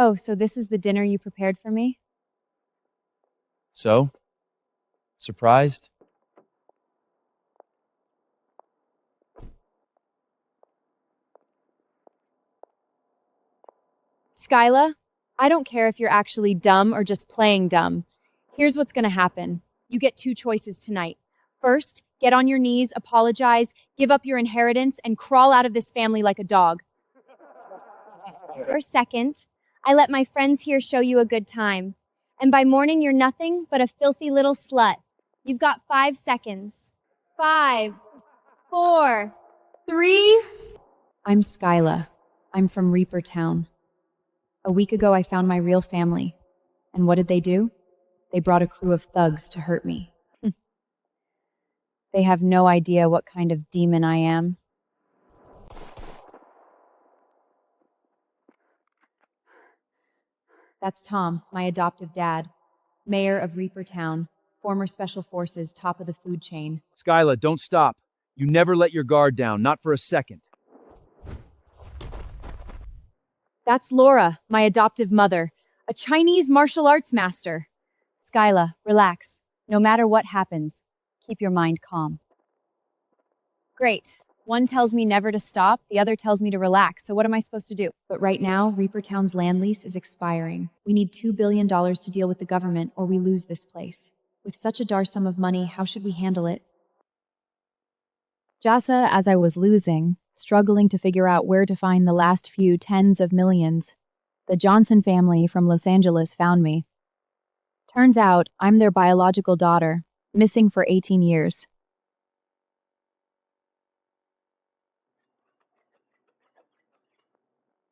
Oh, so this is the dinner you prepared for me? So? Surprised? Skylar, I don't care if you're actually dumb or just playing dumb. Here's what's gonna happen. You get two choices tonight. First, get on your knees, apologize, give up your inheritance, and crawl out of this family like a dog. Or second, I let my friends here show you a good time. And by morning, you're nothing but a filthy little slut. You've got 5 seconds. 5, 4, 3. I'm Skylar. I'm from Reaper Town. A week ago, I found my real family. And what did they do? They brought a crew of thugs to hurt me. They have no idea what kind of demon I am. That's Tom, my adoptive dad, mayor of Reaper Town, former Special Forces, top of the food chain. Skylar, don't stop. You never let your guard down, not for a second. That's Laura, my adoptive mother, a Chinese martial arts master. Skylar, relax. No matter what happens, keep your mind calm. Great. One tells me never to stop, the other tells me to relax, so what am I supposed to do? But right now, Reaper Town's land lease is expiring. We need $2 billion to deal with the government, or we lose this place. With such a dar sum of money, how should we handle it? Jasa, as I was losing, struggling to figure out where to find the last few tens of millions, the Johnson family from Los Angeles found me. Turns out, I'm their biological daughter, missing for 18 years.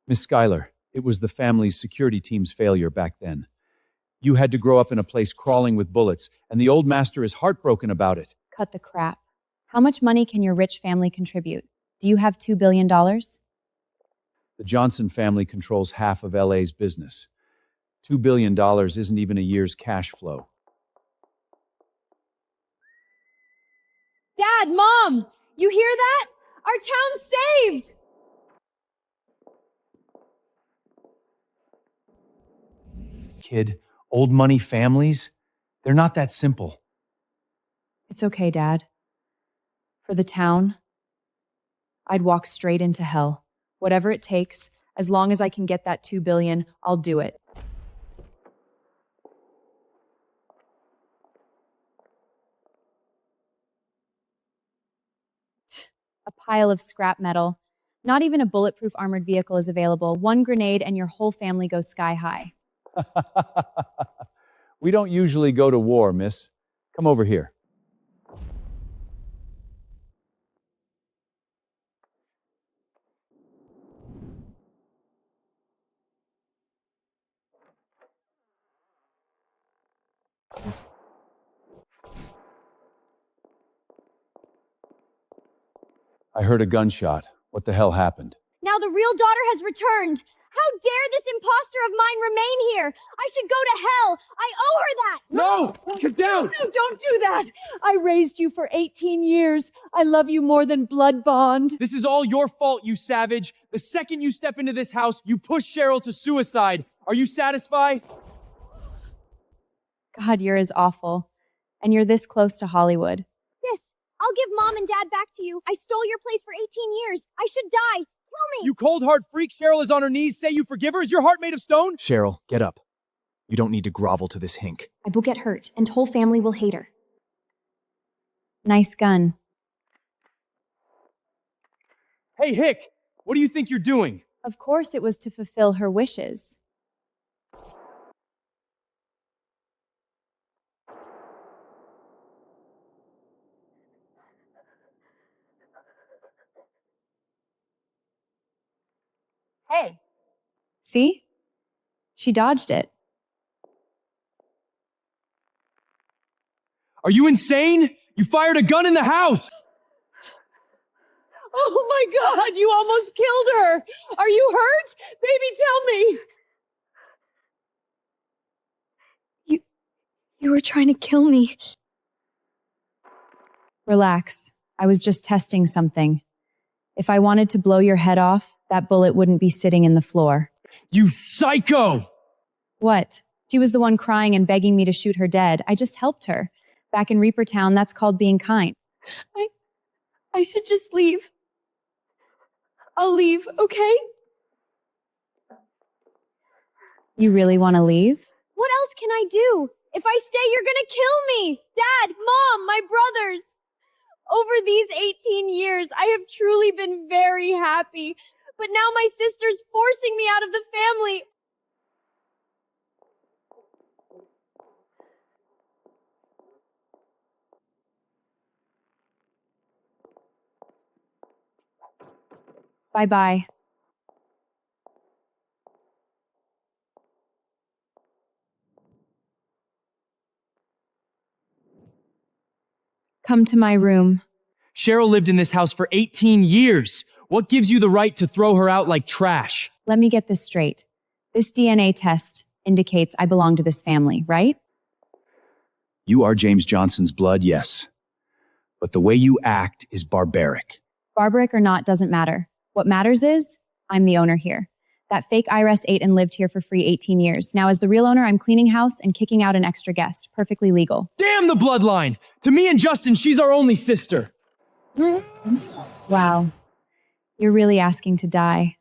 Miss Skylar, it was the family's security team's failure back then. You had to grow up in a place crawling with bullets, and the old master is heartbroken about it. Cut the crap. How much money can your rich family contribute? Do you have $2 billion? The Johnson family controls half of LA's business. $2 billion isn't even a year's cash flow. Dad, Mom, you hear that? Our town's saved! Kid, old money families, they're not that simple. It's okay, Dad. For the town, I'd walk straight into hell. Whatever it takes, as long as I can get that $2 billion, I'll do it. A pile of scrap metal. Not even a bulletproof armored vehicle is available. One grenade and your whole family goes sky high. We don't usually go to war, miss. Come over here. I heard a gunshot. What the hell happened? Now the real daughter has returned. How dare this imposter of mine remain here? I should go to hell. I owe her that. No! Get down! No, don't do that. I raised you for 18 years. I love you more than blood bond. This is all your fault, you savage. The second you step into this house, you push Cheryl to suicide. Are you satisfied? God, you're as awful. And you're this close to Hollywood. Yes, I'll give Mom and Dad back to you. I stole your place for 18 years. I should die. Kill me. You cold hard freak. Cheryl is on her knees. Say you forgive her. Is your heart made of stone? Cheryl, get up. You don't need to grovel to this hink. I will get hurt, and whole family will hate her. Nice gun. Hey, Hick, what do you think you're doing? Of course it was to fulfill her wishes. Hey. See? She dodged it. Are you insane? You fired a gun in the house! Oh my God, you almost killed her. Are you hurt? Baby, tell me. You were trying to kill me. Relax. I was just testing something. If I wanted to blow your head off, that bullet wouldn't be sitting in the floor. You psycho! What? She was the one crying and begging me to shoot her dead. I just helped her. Back in Reaper Town, that's called being kind. I should just leave. I'll leave, okay? You really want to leave? What else can I do? If I stay, you're gonna kill me! Dad, Mom, my brothers! Over these 18 years, I have truly been very happy. But now my sister's forcing me out of the family. Bye-bye. Come to my room. Cheryl lived in this house for 18 years. What gives you the right to throw her out like trash? Let me get this straight. This DNA test indicates I belong to this family, right? You are James Johnson's blood, yes. But the way you act is barbaric. Barbaric or not doesn't matter. What matters is I'm the owner here. That fake Heiress ate and lived here for free 18 years. Now, as the real owner, I'm cleaning house and kicking out an extra guest. Perfectly legal. Damn the bloodline! To me and Justin, she's our only sister. Wow. You're really asking to die.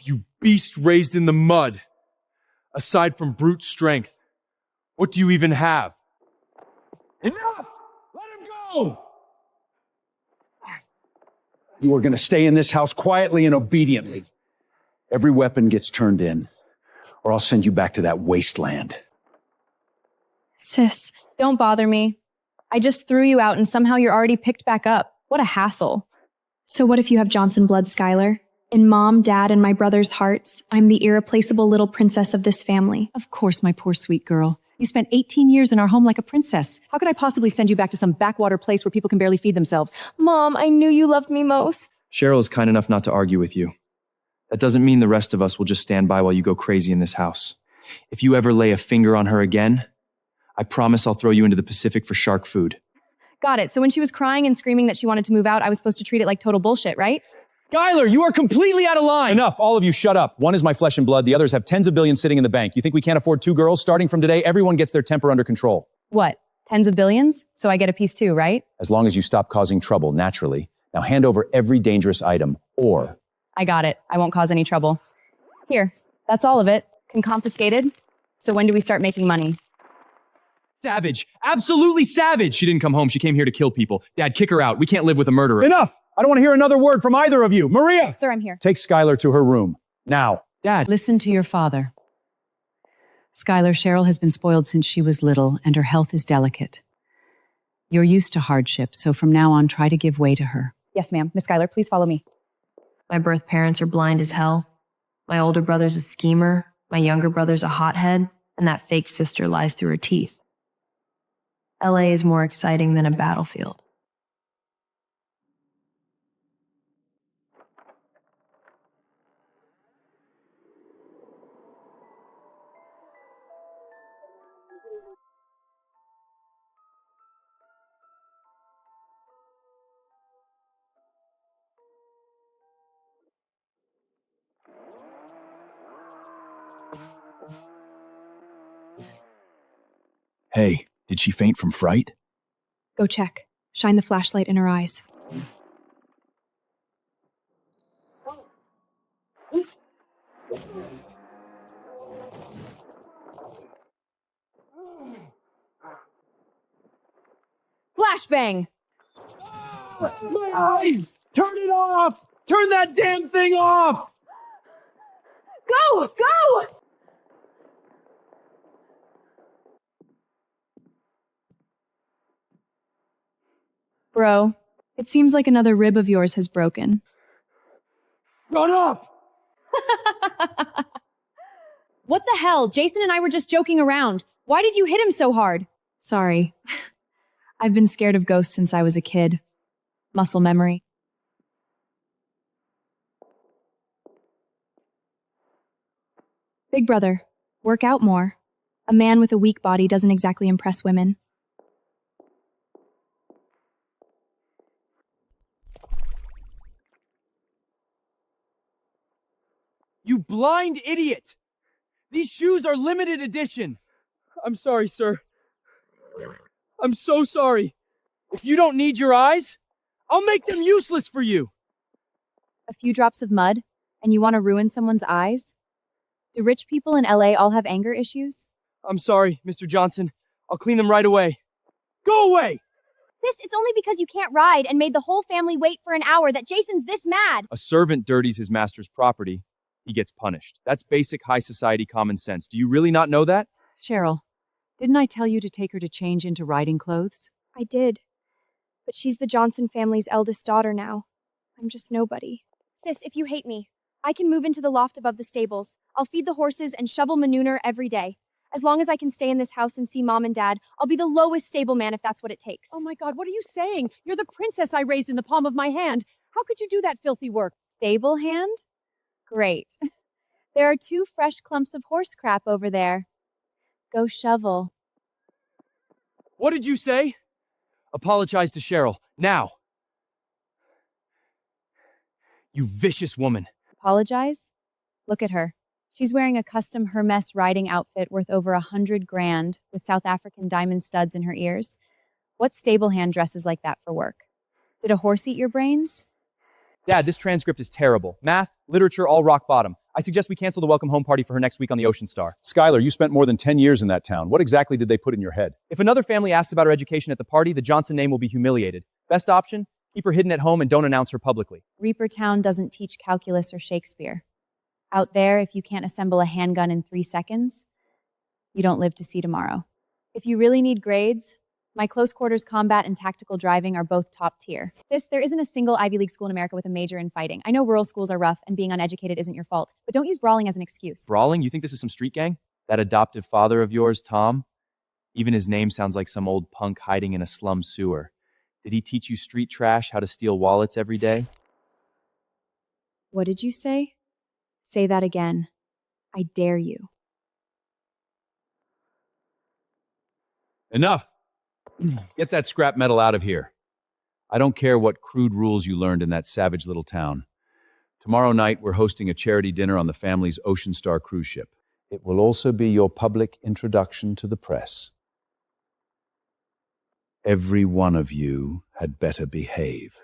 You beast raised in the mud. Aside from brute strength, what do you even have? Enough! Let him go! You are going to stay in this house quietly and obediently. Every weapon gets turned in, or I'll send you back to that wasteland. Sis, don't bother me. I just threw you out and somehow you're already picked back up. What a hassle. So what if you have Johnson blood, Skylar? In Mom, Dad, and my brother's hearts, I'm the irreplaceable little princess of this family. Of course, my poor sweet girl. You spent 18 years in our home like a princess. How could I possibly send you back to some backwater place where people can barely feed themselves? Mom, I knew you loved me most. Cheryl is kind enough not to argue with you. That doesn't mean the rest of us will just stand by while you go crazy in this house. If you ever lay a finger on her again, I promise I'll throw you into the Pacific for shark food. Got it. So when she was crying and screaming that she wanted to move out, I was supposed to treat it like total bullshit, right? Skylar, you are completely out of line! Enough, all of you shut up. One is my flesh and blood, the others have tens of billions sitting in the bank. You think we can't afford 2 girls? Starting from today, everyone gets their temper under control. What? Tens of billions? So I get a piece too, right? As long as you stop causing trouble, naturally. Now hand over every dangerous item, or... I got it. I won't cause any trouble. Here, that's all of it. Confiscated. So when do we start making money? Savage. Absolutely savage! She didn't come home. She came here to kill people. Dad, kick her out. We can't live with a murderer. Enough! I don't want to hear another word from either of you. Maria! Sir, I'm here. Take Skylar to her room. Now. Dad. Listen to your father. Skylar, Cheryl has been spoiled since she was little, and her health is delicate. You're used to hardship, so from now on, try to give way to her. Yes, ma'am. Miss Skylar, please follow me. My birth parents are blind as hell. My older brother's a schemer. My younger brother's a hothead. And that fake sister lies through her teeth. LA is more exciting than a battlefield. Hey, did she faint from fright? Go check. Shine the flashlight in her eyes. Flashbang! My eyes! Turn it off! Turn that damn thing off! Go! Go! Bro, it seems like another rib of yours has broken. Shut up! What the hell? Jason and I were just joking around. Why did you hit him so hard? Sorry. I've been scared of ghosts since I was a kid. Muscle memory. Big brother, work out more. A man with a weak body doesn't exactly impress women. You blind idiot! These shoes are limited edition! I'm sorry, sir. I'm so sorry. If you don't need your eyes, I'll make them useless for you! A few drops of mud, and you want to ruin someone's eyes? Do rich people in LA all have anger issues? I'm sorry, Mr. Johnson. I'll clean them right away. Go away! Sis, it's only because you can't ride and made the whole family wait for an hour that Jason's this mad. A servant dirties his master's property. He gets punished. That's basic high society common sense. Do you really not know that? Cheryl, didn't I tell you to take her to change into riding clothes? I did. But she's the Johnson family's eldest daughter now. I'm just nobody. Sis, if you hate me, I can move into the loft above the stables. I'll feed the horses and shovel manure every day. As long as I can stay in this house and see Mom and Dad, I'll be the lowest stableman if that's what it takes. Oh my God, what are you saying? You're the princess I raised in the palm of my hand. How could you do that filthy work? Stable hand? Great. There are 2 fresh clumps of horse crap over there. Go shovel. What did you say? Apologize to Cheryl, now. You vicious woman. Apologize? Look at her. She's wearing a custom Hermes riding outfit worth over $100,000 with South African diamond studs in her ears. What stable hand dresses like that for work? Did a horse eat your brains? Dad, this transcript is terrible. Math, literature, all rock bottom. I suggest we cancel the welcome home party for her next week on the Ocean Star. Skylar, you spent more than 10 years in that town. What exactly did they put in your head? If another family asks about her education at the party, the Johnson name will be humiliated. Best option? Keep her hidden at home and don't announce her publicly. Reaper Town doesn't teach calculus or Shakespeare. Out there, if you can't assemble a handgun in 3 seconds, you don't live to see tomorrow. If you really need grades, my close quarters combat and tactical driving are both top tier. Sis, there isn't a single Ivy League school in America with a major in fighting. I know rural schools are rough and being uneducated isn't your fault, but don't use brawling as an excuse. Brawling? You think this is some street gang? That adoptive father of yours, Tom? Even his name sounds like some old punk hiding in a slum sewer. Did he teach you street trash, how to steal wallets every day? What did you say? Say that again. I dare you. Enough. Get that scrap metal out of here. I don't care what crude rules you learned in that savage little town. Tomorrow night, we're hosting a charity dinner on the family's Ocean Star cruise ship. It will also be your public introduction to the press. Every one of you had better behave.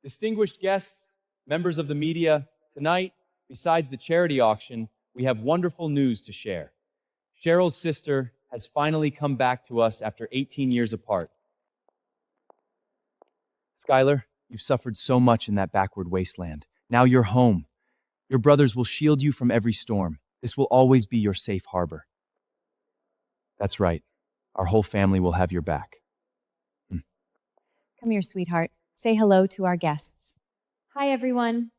Distinguished guests, members of the media, tonight, besides the charity auction, we have wonderful news to share. Cheryl's sister has finally come back to us after 18 years apart. Skylar, you've suffered so much in that backward wasteland. Now you're home. Your brothers will shield you from every storm. This will always be your safe harbor. That's right. Our whole family will have your back. Come here, sweetheart. Say hello to our guests. Hi, everyone.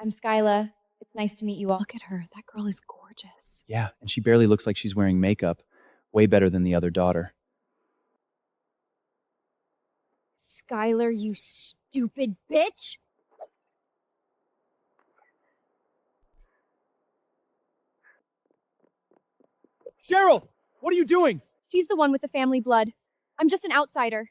I'm Skylar. It's nice to meet you all. Look at her. That girl is gorgeous. Yeah, and she barely looks like she's wearing makeup. Way better than the other daughter. Skylar, you stupid bitch! Cheryl! What are you doing? She's the one with the family blood. I'm just an outsider.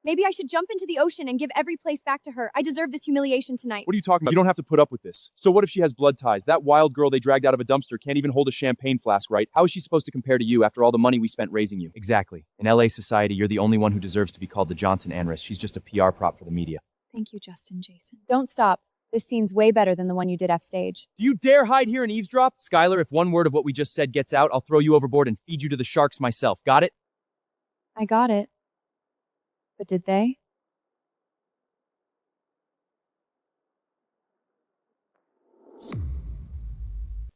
Maybe I should jump into the ocean and give every place back to her. I deserve this humiliation tonight. What are you talking about? You don't have to put up with this. So what if she has blood ties? That wild girl they dragged out of a dumpster can't even hold a champagne flask, right? How is she supposed to compare to you after all the money we spent raising you? Exactly. In LA society, you're the only one who deserves to be called the Johnson Heiress. She's just a PR prop for the media. Thank you, Justin, Jason. Don't stop. This scene's way better than the one you did off stage. Do you dare hide here and eavesdrop? Skylar, if one word of what we just said gets out, I'll throw you overboard and feed you to the sharks myself. Got it? I got it. But did they?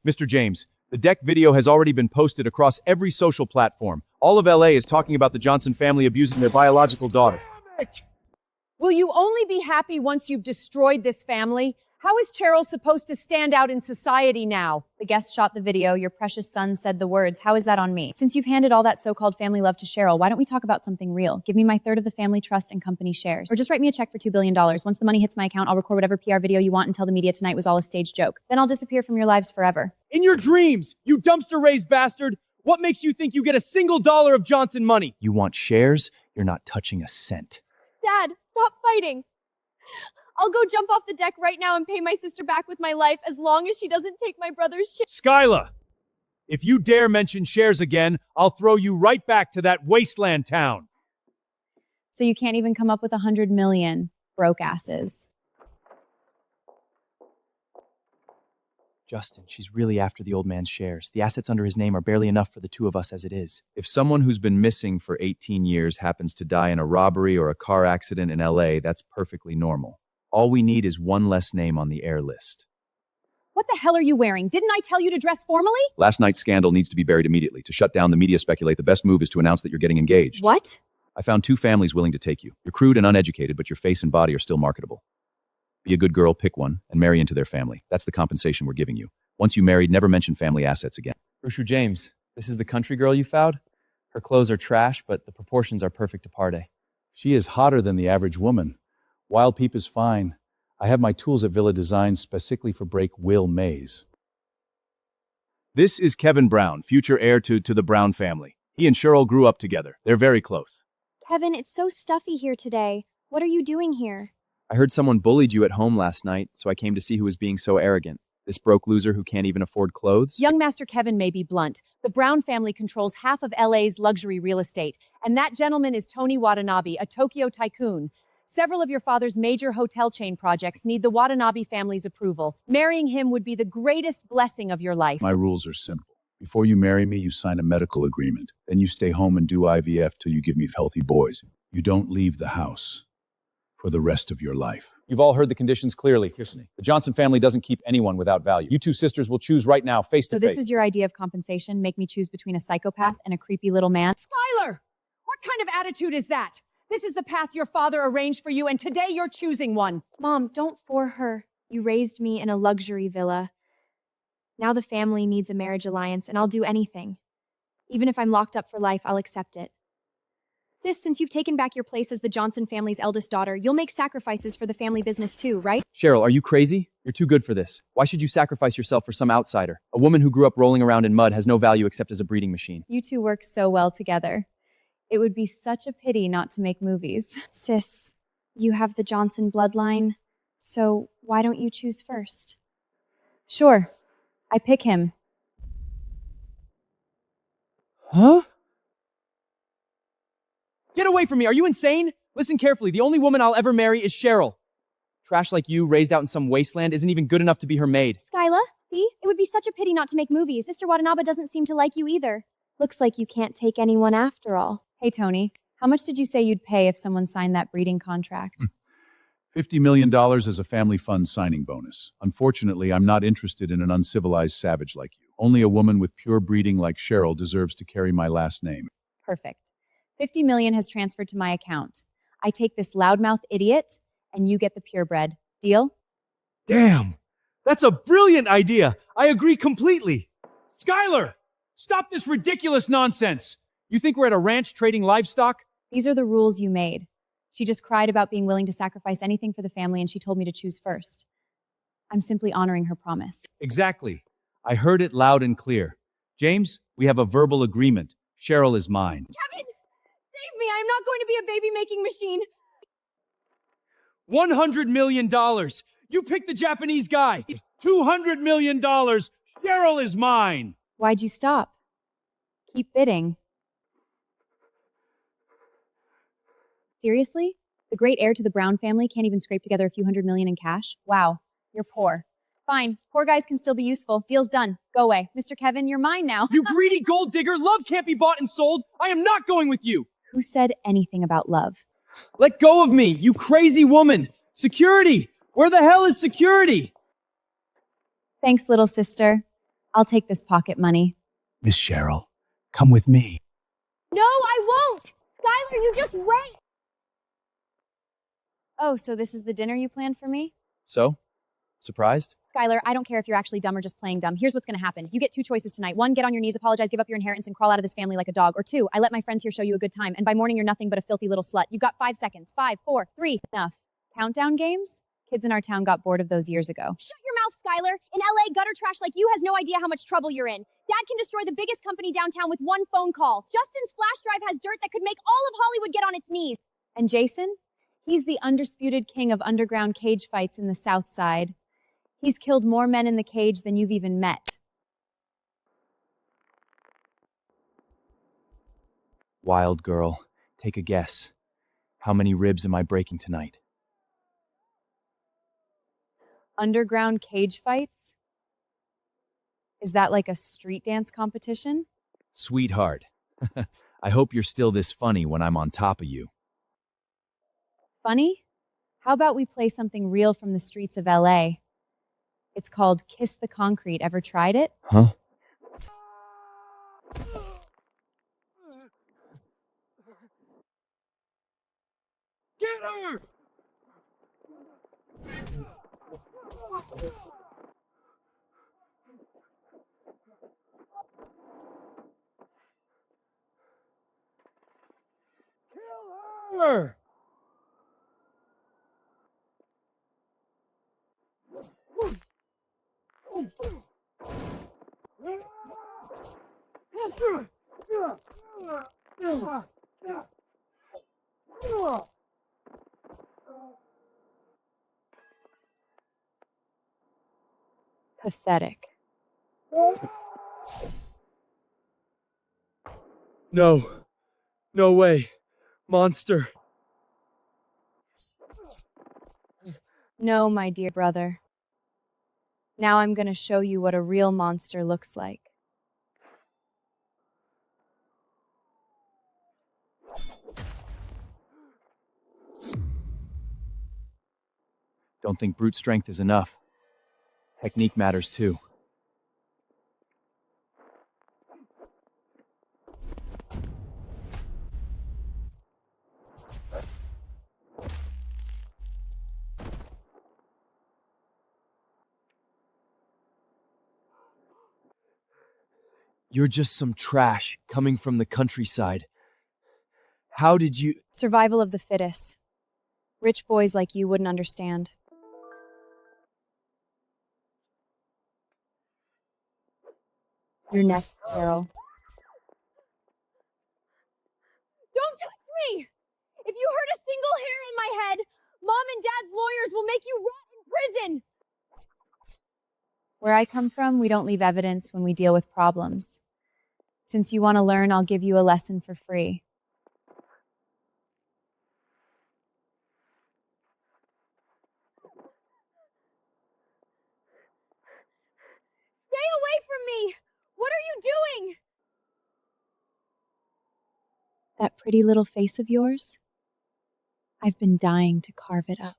Mr. James, the deck video has already been posted across every social platform. All of LA is talking about the Johnson family abusing their biological daughter. Will you only be happy once you've destroyed this family? How is Cheryl supposed to stand out in society now? The guest shot the video. Your precious son said the words. How is that on me? Since you've handed all that so-called family love to Cheryl, why don't we talk about something real? Give me my third of the family trust and company shares. Or just write me a check for $2 billion. Once the money hits my account, I'll record whatever PR video you want and tell the media tonight was all a stage joke. Then I'll disappear from your lives forever. In your dreams, you dumpster-raised bastard! What makes you think you get a single dollar of Johnson money? You want shares? You're not touching a cent. Dad, stop fighting. I'll go jump off the deck right now and pay my sister back with my life as long as she doesn't take my brother's shit. Skylar, if you dare mention shares again, I'll throw you right back to that wasteland town. So you can't even come up with 100 million, broke asses. Justin, she's really after the old man's shares. The assets under his name are barely enough for the two of us as it is. If someone who's been missing for 18 years happens to die in a robbery or a car accident in LA, that's perfectly normal. All we need is one less name on the heir list. What the hell are you wearing? Didn't I tell you to dress formally? Last night's scandal needs to be buried immediately. To shut down the media speculate, the best move is to announce that you're getting engaged. What? I found 2 families willing to take you. You're crude and uneducated, but your face and body are still marketable. Be a good girl, pick one, and marry into their family. That's the compensation we're giving you. Once you married, never mention family assets again. Rushu James, this is the country girl you found? Her clothes are trash, but the proportions are perfect to party. She is hotter than the average woman. Wild Peep is fine. I have my tools at Villa designed specifically for break Will Mays. This is Kevin Brown, future heir to the Brown family. He and Cheryl grew up together. They're very close. Kevin, it's so stuffy here today. What are you doing here? I heard someone bullied you at home last night, so I came to see who was being so arrogant. This broke loser who can't even afford clothes? Young Master Kevin may be blunt. The Brown family controls half of LA's luxury real estate, and that gentleman is Tony Watanabe, a Tokyo tycoon. Several of your father's major hotel chain projects need the Watanabe family's approval. Marrying him would be the greatest blessing of your life. My rules are simple. Before you marry me, you sign a medical agreement. Then you stay home and do IVF till you give me healthy boys. You don't leave the house for the rest of your life. You've all heard the conditions clearly. The Johnson family doesn't keep anyone without value. You 2 sisters will choose right now, face to So face. this is your idea of compensation? Make me choose between a psychopath and a creepy little man? Skylar! What kind of attitude is that? This is the path your father arranged for you, and today you're choosing one. Mom, don't for her. You raised me in a luxury villa. Now the family needs a marriage alliance, and I'll do anything. Even if I'm locked up for life, I'll accept it. Sis, since you've taken back your place as the Johnson family's eldest daughter, you'll make sacrifices for the family business too, right? Cheryl, are you crazy? You're too good for this. Why should you sacrifice yourself for some outsider? A woman who grew up rolling around in mud has no value except as a breeding machine. You two work so well together. It would be such a pity not to make movies. Sis, you have the Johnson bloodline, so why don't you choose first? Sure, I pick him. Huh? Get away from me. Are you insane? Listen carefully. The only woman I'll ever marry is Cheryl. Trash like you, raised out in some wasteland, isn't even good enough to be her maid. Skyla, see? It would be such a pity not to make movies. Sister Watanabe doesn't seem to like you either. Looks like you can't take anyone after all. Hey, Tony, how much did you say you'd pay if someone signed that breeding contract? $50 million as a family fund signing bonus. Unfortunately, I'm not interested in an uncivilized savage like you. Only a woman with pure breeding like Cheryl deserves to carry my last name. Perfect. 50 million has transferred to my account. I take this loudmouth idiot, and you get the purebred. Deal? Damn! That's a brilliant idea! I agree completely! Skylar! Stop this ridiculous nonsense! You think we're at a ranch trading livestock? These are the rules you made. She just cried about being willing to sacrifice anything for the family, and she told me to choose first. I'm simply honoring her promise. Exactly. I heard it loud and clear. James, we have a verbal agreement. Cheryl is mine. Kevin! Save me! I'm not going to be a baby-making machine! $100 million! You picked the Japanese guy! $200 million! Cheryl is mine! Why'd you stop? Keep bidding. Seriously? The great heir to the Brown family can't even scrape together a few $100 million in cash? Wow, you're poor. Fine, poor guys can still be useful. Deal's done. Go away. Mr. Kevin, you're mine now. You greedy gold digger! Love can't be bought and sold! I am not going with you! Who said anything about love? Let go of me, you crazy woman! Security! Where the hell is security? Thanks, little sister. I'll take this pocket money. Miss Cheryl, come with me. No, I won't! Skylar, you just wait! Oh, so this is the dinner you planned for me? So? Surprised? Skylar, I don't care if you're actually dumb or just playing dumb. Here's what's going to happen. You get two choices tonight. One, get on your knees, apologize, give up your inheritance, and crawl out of this family like a dog. Or two, I let my friends here show you a good time, and by morning you're nothing but a filthy little slut. You've got 5 seconds. 5, 4, 3. Enough. Countdown games? Kids in our town got bored of those years ago. Shut your mouth, Skylar. In LA, gutter trash like you has no idea how much trouble you're in. Dad can destroy the biggest company downtown with one phone call. Justin's flash drive has dirt that could make all of Hollywood get on its knees. And Jason? He's the undisputed king of underground cage fights in the South Side. He's killed more men in the cage than you've even met. Wild girl, take a guess. How many ribs am I breaking tonight? Underground cage fights? Is that like a street dance competition? Sweetheart, I hope you're still this funny when I'm on top of you. Funny? How about we play something real from the streets of LA? It's called Kiss the Concrete. Ever tried it? Huh? Get her! Kill her! Pathetic. No. No way. Monster. No, my dear brother. Now I'm going to show you what a real monster looks like. Don't think brute strength is enough. Technique matters too. You're just some trash coming from the countryside. How did you... Survival of the fittest. Rich boys like you wouldn't understand. You're next, Cheryl. Don't touch me! If you hurt a single hair on my head, Mom and Dad's lawyers will make you rot in prison! Where I come from, we don't leave evidence when we deal with problems. Since you want to learn, I'll give you a lesson for free. Stay away from me! What are you doing? That pretty little face of yours? I've been dying to carve it up.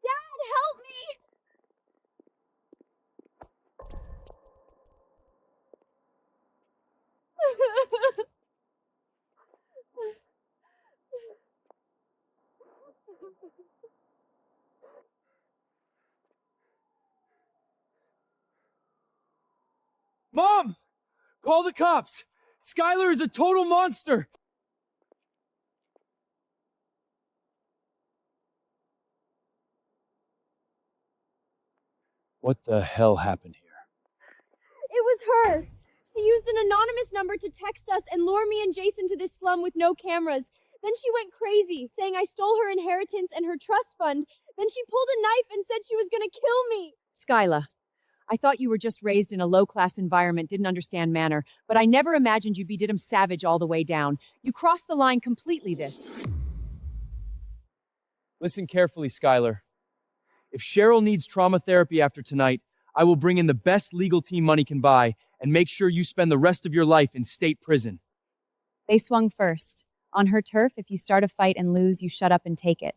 Dad, help me! Mom! Call the cops! Skylar is a total monster! What the hell happened here? It was her. She used an anonymous number to text us and lure me and Jason to this slum with no cameras. Then she went crazy, saying I stole her inheritance and her trust fund. Then she pulled a knife and said she was going to kill me. Skylar, I thought you were just raised in a low-class environment, didn't understand manner, but I never imagined you'd be Diddum savage all the way down. You crossed the line completely this. Listen carefully, Skylar. If Cheryl needs trauma therapy after tonight, I will bring in the best legal team money can buy and make sure you spend the rest of your life in state prison. They swung first. On her turf, if you start a fight and lose, you shut up and take it.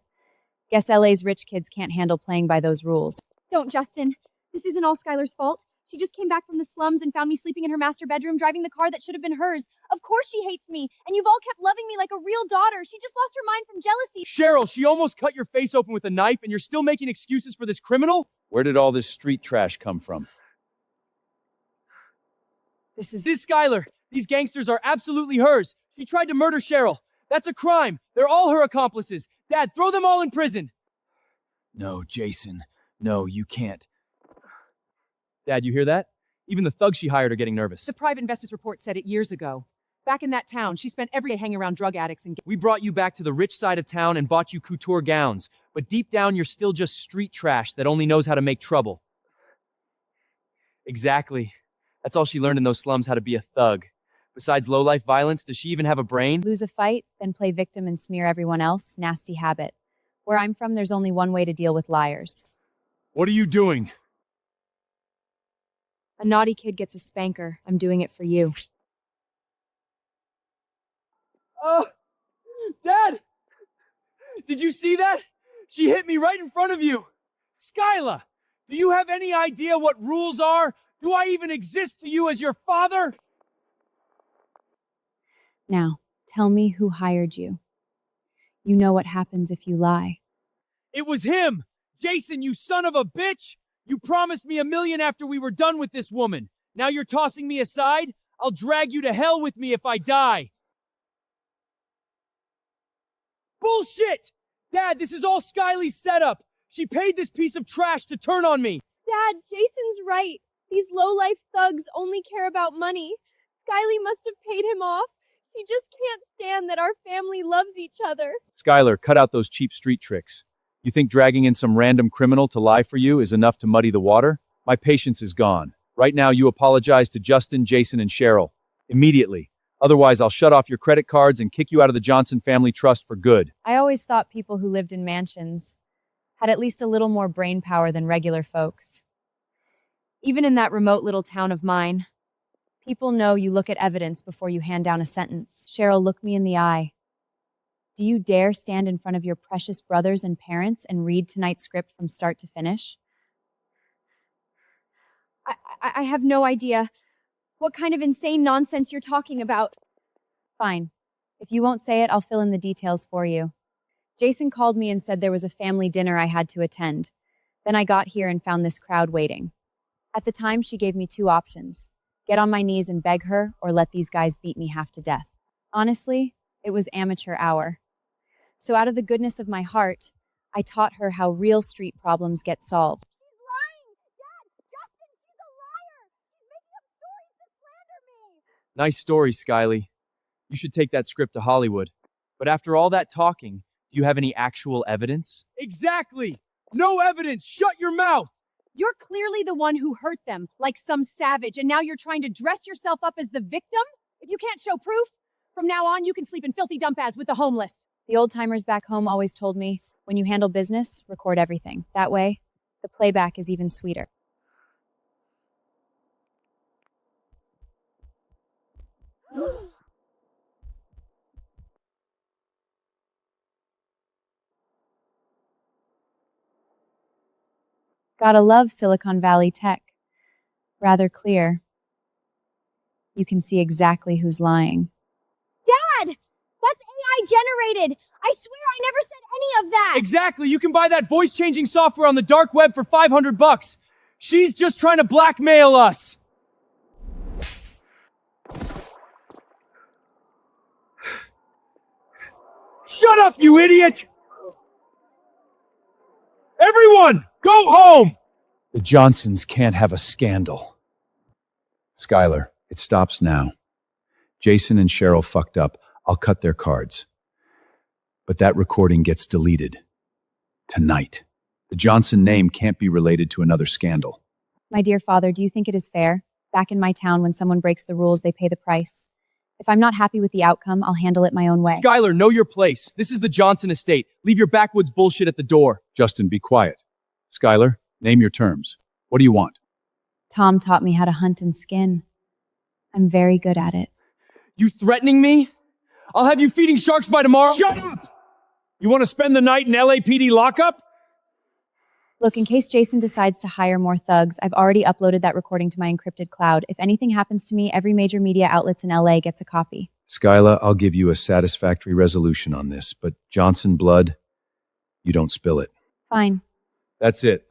Guess LA's rich kids can't handle playing by those rules. Don't, Justin. This isn't all Skylar's fault. She just came back from the slums and found me sleeping in her master bedroom, driving the car that should have been hers. Of course she hates me, and you've all kept loving me like a real daughter. She just lost her mind from jealousy. Cheryl, she almost cut your face open with a knife, and you're still making excuses for this criminal? Where did all this street trash come from? This is Skylar. These gangsters are absolutely hers. She tried to murder Cheryl. That's a crime. They're all her accomplices. Dad, throw them all in prison. No, Jason. No, you can't. Dad, you hear that? Even the thugs she hired are getting nervous. The private investors report said it years ago. Back in that town, she spent every day hanging around drug addicts and... We brought you back to the rich side of town and bought you couture gowns, but deep down you're still just street trash that only knows how to make trouble. Exactly. That's all she learned in those slums, how to be a thug. Besides low-life violence, does she even have a brain? Lose a fight, then play victim and smear everyone else. Nasty habit. Where I'm from, there's only one way to deal with liars. What are you doing? A naughty kid gets a spanker. I'm doing it for you. Dad! Did you see that? She hit me right in front of you. Skylar, do you have any idea what rules are? Do I even exist to you as your father? Now, tell me who hired you. You know what happens if you lie. It was him! Jason, you son of a bitch! You promised me $1 million after we were done with this woman. Now you're tossing me aside? I'll drag you to hell with me if I die. Bullshit! Dad, this is all Skylar's setup. She paid this piece of trash to turn on me. Dad, Jason's right. These low-life thugs only care about money. Skylar must have paid him off. He just can't stand that our family loves each other. Skylar, cut out those cheap street tricks. You think dragging in some random criminal to lie for you is enough to muddy the water? My patience is gone. Right now, you apologize to Justin, Jason, and Cheryl. Immediately. Otherwise, I'll shut off your credit cards and kick you out of the Johnson Family Trust for good. I always thought people who lived in mansions had at least a little more brain power than regular folks. Even in that remote little town of mine, people know you look at evidence before you hand down a sentence. Cheryl, look me in the eye. Do you dare stand in front of your precious brothers and parents and read tonight's script from start to finish? I have no idea what kind of insane nonsense you're talking about. Fine. If you won't say it, I'll fill in the details for you. Jason called me and said there was a family dinner I had to attend. Then I got here and found this crowd waiting. At the time, she gave me 2 options. Get on my knees and beg her, or let these guys beat me half to death. Honestly, it was amateur hour. So out of the goodness of my heart, I taught her how real street problems get solved. She's lying! Dad! Justin, she's a liar! She's making up stories to slander me! Nice story, Skylar. You should take that script to Hollywood. But after all that talking, do you have any actual evidence? Exactly! No evidence! Shut your mouth! You're clearly the one who hurt them, like some savage, and now you're trying to dress yourself up as the victim? If you can't show proof, from now on you can sleep in filthy dump ads with the homeless. The old-timers back home always told me, when you handle business, record everything. That way, the playback is even sweeter. Gotta love Silicon Valley tech. Rather clear. You can see exactly who's lying. Dad! That's AI generated! I swear I never said any of that! Exactly! You can buy that voice-changing software on the dark web for $500. She's just trying to blackmail us! Shut up, you idiot! Everyone, go home! The Johnsons can't have a scandal. Skylar, it stops now. Jason and Cheryl fucked up. I'll cut their cards. But that recording gets deleted. Tonight. The Johnson name can't be related to another scandal. My dear father, do you think it is fair? Back in my town, when someone breaks the rules, they pay the price. If I'm not happy with the outcome, I'll handle it my own way. Skylar, know your place. This is the Johnson estate. Leave your backwoods bullshit at the door. Justin, be quiet. Skylar, name your terms. What do you want? Tom taught me how to hunt and skin. I'm very good at it. You threatening me? I'll have you feeding sharks by tomorrow. Shut up! You want to spend the night in LAPD lockup? Look, in case Jason decides to hire more thugs, I've already uploaded that recording to my encrypted cloud. If anything happens to me, every major media outlets in LA gets a copy. Skylar, I'll give you a satisfactory resolution on this, but Johnson blood, you don't spill it. Fine. That's it.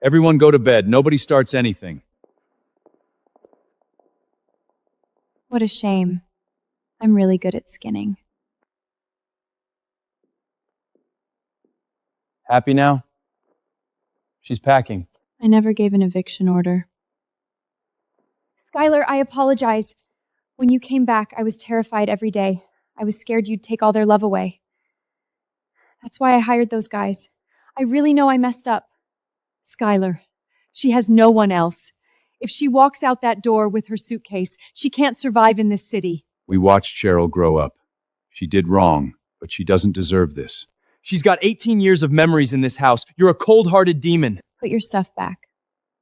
Everyone go to bed. Nobody starts anything. What a shame. I'm really good at skinning. Happy now? She's packing. I never gave an eviction order. Skylar, I apologize. When you came back, I was terrified every day. I was scared you'd take all their love away. That's why I hired those guys. I really know I messed up. Skylar, she has no one else. If she walks out that door with her suitcase, she can't survive in this city. We watched Cheryl grow up. She did wrong, but she doesn't deserve this. She's got 18 years of memories in this house. You're a cold-hearted demon. Put your stuff back.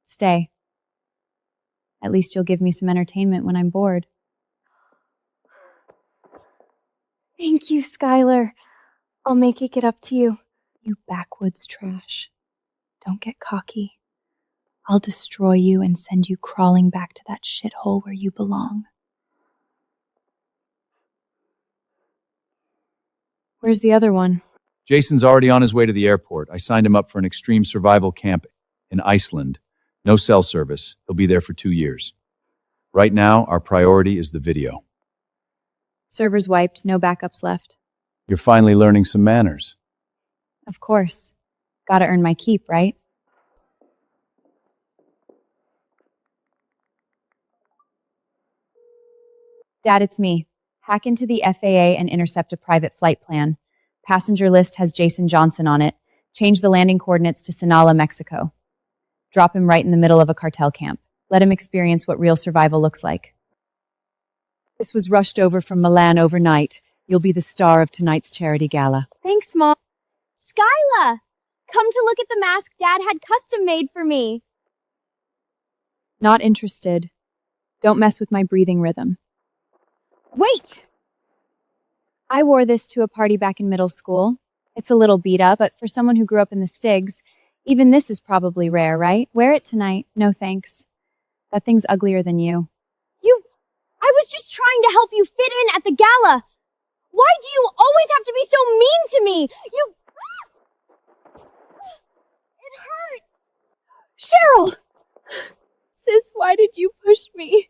Stay. At least you'll give me some entertainment when I'm bored. Thank you, Skylar. I'll make it get up to you. You backwoods trash. Don't get cocky. I'll destroy you and send you crawling back to that shithole where you belong. Where's the other one? Jason's already on his way to the airport. I signed him up for an extreme survival camp in Iceland. No cell service. He'll be there for 2 years. Right now, our priority is the video. Server's wiped, no backups left. You're finally learning some manners. Of course. Gotta earn my keep, right? Dad, it's me. Hack into the FAA and intercept a private flight plan. Passenger list has Jason Johnson on it. Change the landing coordinates to Sinaloa, Mexico. Drop him right in the middle of a cartel camp. Let him experience what real survival looks like. This was rushed over from Milan overnight. You'll be the star of tonight's charity gala. Thanks, Mom. Skyla! Come to look at the mask Dad had custom made for me. Not interested. Don't mess with my breathing rhythm. Wait! I wore this to a party back in middle school. It's a little beat up, but for someone who grew up in the Stigs, even this is probably rare, right? Wear it tonight. No thanks. That thing's uglier than you. I was just trying to help you fit in at the gala. Why do you always have to be so mean to me? It hurt. Cheryl! Sis, why did you push me?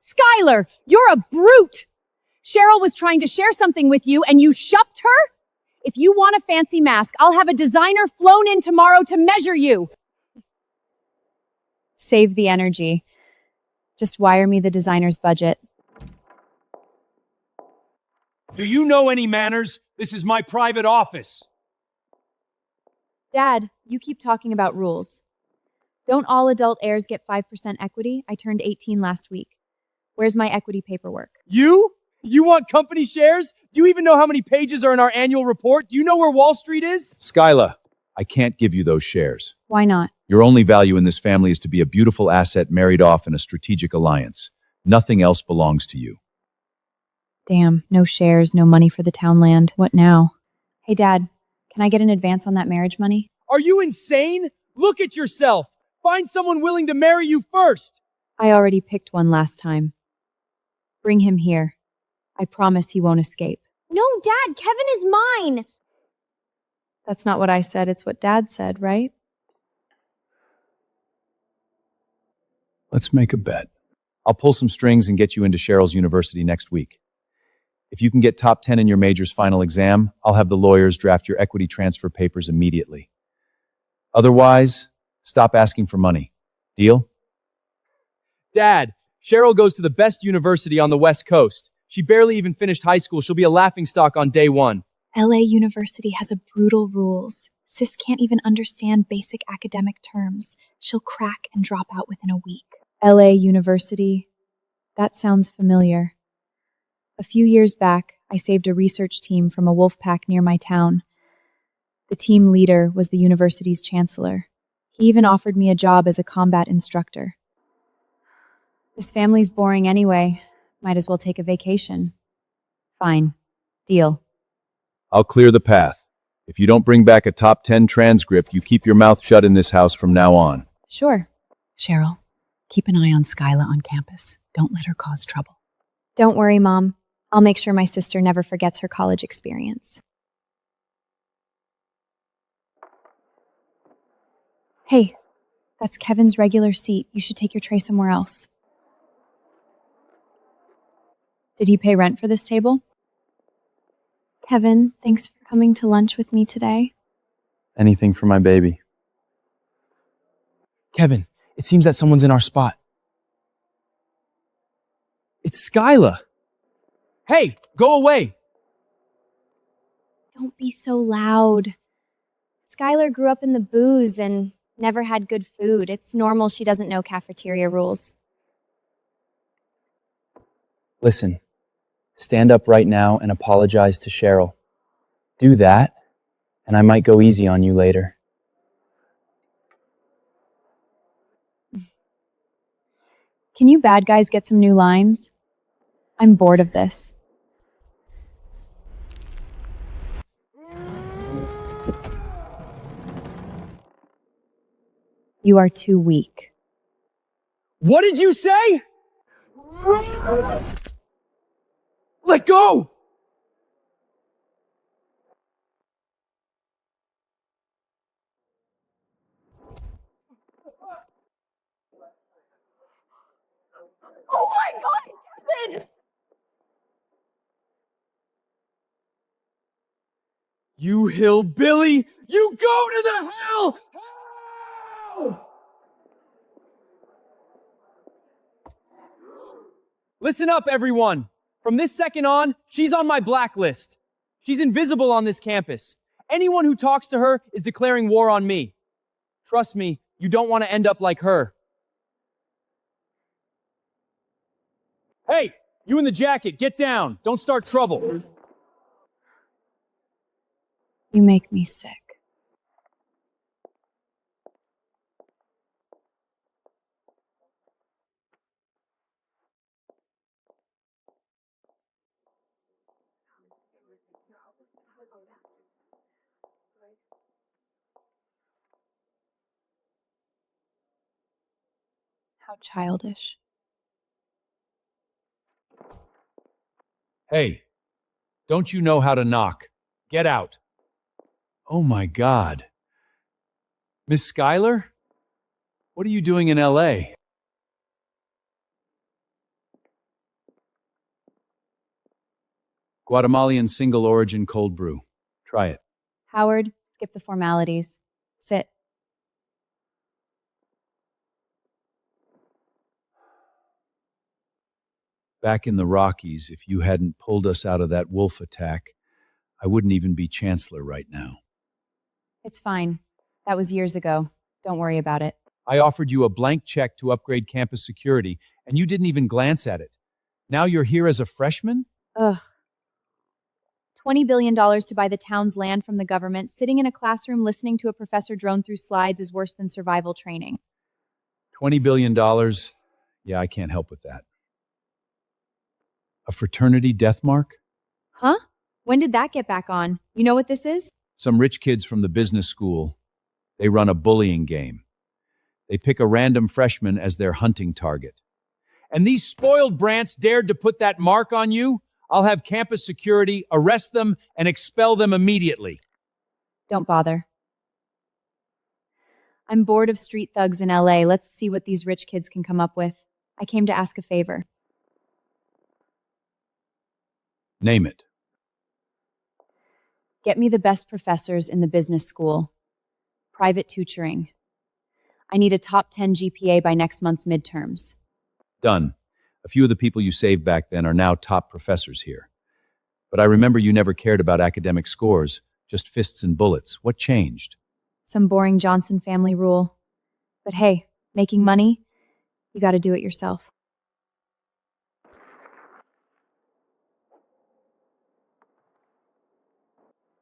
Skylar, you're a brute! Cheryl was trying to share something with you and you shoved her? If you want a fancy mask, I'll have a designer flown in tomorrow to measure you. Save the energy. Just wire me the designer's budget. Do you know any manners? This is my private office. Dad, you keep talking about rules. Don't all adult heirs get 5% equity? I turned 18 last week. Where's my equity paperwork? You? You want company shares? Do you even know how many pages are in our annual report? Do you know where Wall Street is? Skylar, I can't give you those shares. Why not? Your only value in this family is to be a beautiful asset married off in a strategic alliance. Nothing else belongs to you. Damn, no shares, no money for the town land. What now? Hey, Dad, can I get an advance on that marriage money? Are you insane? Look at yourself. Find someone willing to marry you first. I already picked one last time. Bring him here. I promise he won't escape. No, Dad, Kevin is mine. That's not what I said, it's what Dad said, right? Let's make a bet. I'll pull some strings and get you into Cheryl's university next week. If you can get top 10 in your major's final exam, I'll have the lawyers draft your equity transfer papers immediately. Otherwise, stop asking for money. Deal? Dad, Cheryl goes to the best university on the West Coast. She barely even finished high school. She'll be a laughingstock on day one. LA University has a brutal rules. Sis can't even understand basic academic terms. She'll crack and drop out within a week. LA University. That sounds familiar. A few years back, I saved a research team from a wolf pack near my town. The team leader was the university's chancellor. He even offered me a job as a combat instructor. This family's boring anyway. Might as well take a vacation. Fine. Deal. I'll clear the path. If you don't bring back a top 10 transcript, you keep your mouth shut in this house from now on. Sure. Cheryl, keep an eye on Skylar on campus. Don't let her cause trouble. Don't worry, Mom. I'll make sure my sister never forgets her college experience. Hey, that's Kevin's regular seat. You should take your tray somewhere else. Did he pay rent for this table? Kevin, thanks for coming to lunch with me today. Anything for my baby. Kevin, it seems that someone's in our spot. It's Skylar. Hey, go away. Don't be so loud. Skylar grew up in the booze and never had good food. It's normal she doesn't know cafeteria rules. Listen, stand up right now and apologize to Cheryl. Do that, and I might go easy on you later. Can you bad guys get some new lines? I'm bored of this. You are too weak. What did you say? Let go! Oh my God, Kevin! You hillbilly! You go to the hell! Hell! Listen up, everyone. From this second on, she's on my blacklist. She's invisible on this campus. Anyone who talks to her is declaring war on me. Trust me, you don't want to end up like her. Hey, you in the jacket, get down. Don't start trouble. You make me sick. How childish. Hey, don't you know how to knock? Get out. Oh my God. Miss Skylar? What are you doing in LA? Guatemalan single origin cold brew. Try it. Howard, skip the formalities. Sit. Back in the Rockies, if you hadn't pulled us out of that wolf attack, I wouldn't even be chancellor right now. It's fine. That was years ago. Don't worry about it. I offered you a blank check to upgrade campus security, and you didn't even glance at it. Now you're here as a freshman? Ugh. $20 billion to buy the town's land from the government. Sitting in a classroom listening to a professor drone through slides is worse than survival training. $20 billion? Yeah, I can't help with that. A fraternity death mark? Huh? When did that get back on? You know what this is? Some rich kids from the business school. They run a bullying game. They pick a random freshman as their hunting target. And these spoiled brants dared to put that mark on you? I'll have campus security arrest them and expel them immediately. Don't bother. I'm bored of street thugs in LA. Let's see what these rich kids can come up with. I came to ask a favor. Name it. Get me the best professors in the business school. Private tutoring. I need a top 10 GPA by next month's midterms. Done. A few of the people you saved back then are now top professors here. But I remember you never cared about academic scores, just fists and bullets. What changed? Some boring Johnson family rule. But hey, making money, you gotta do it yourself.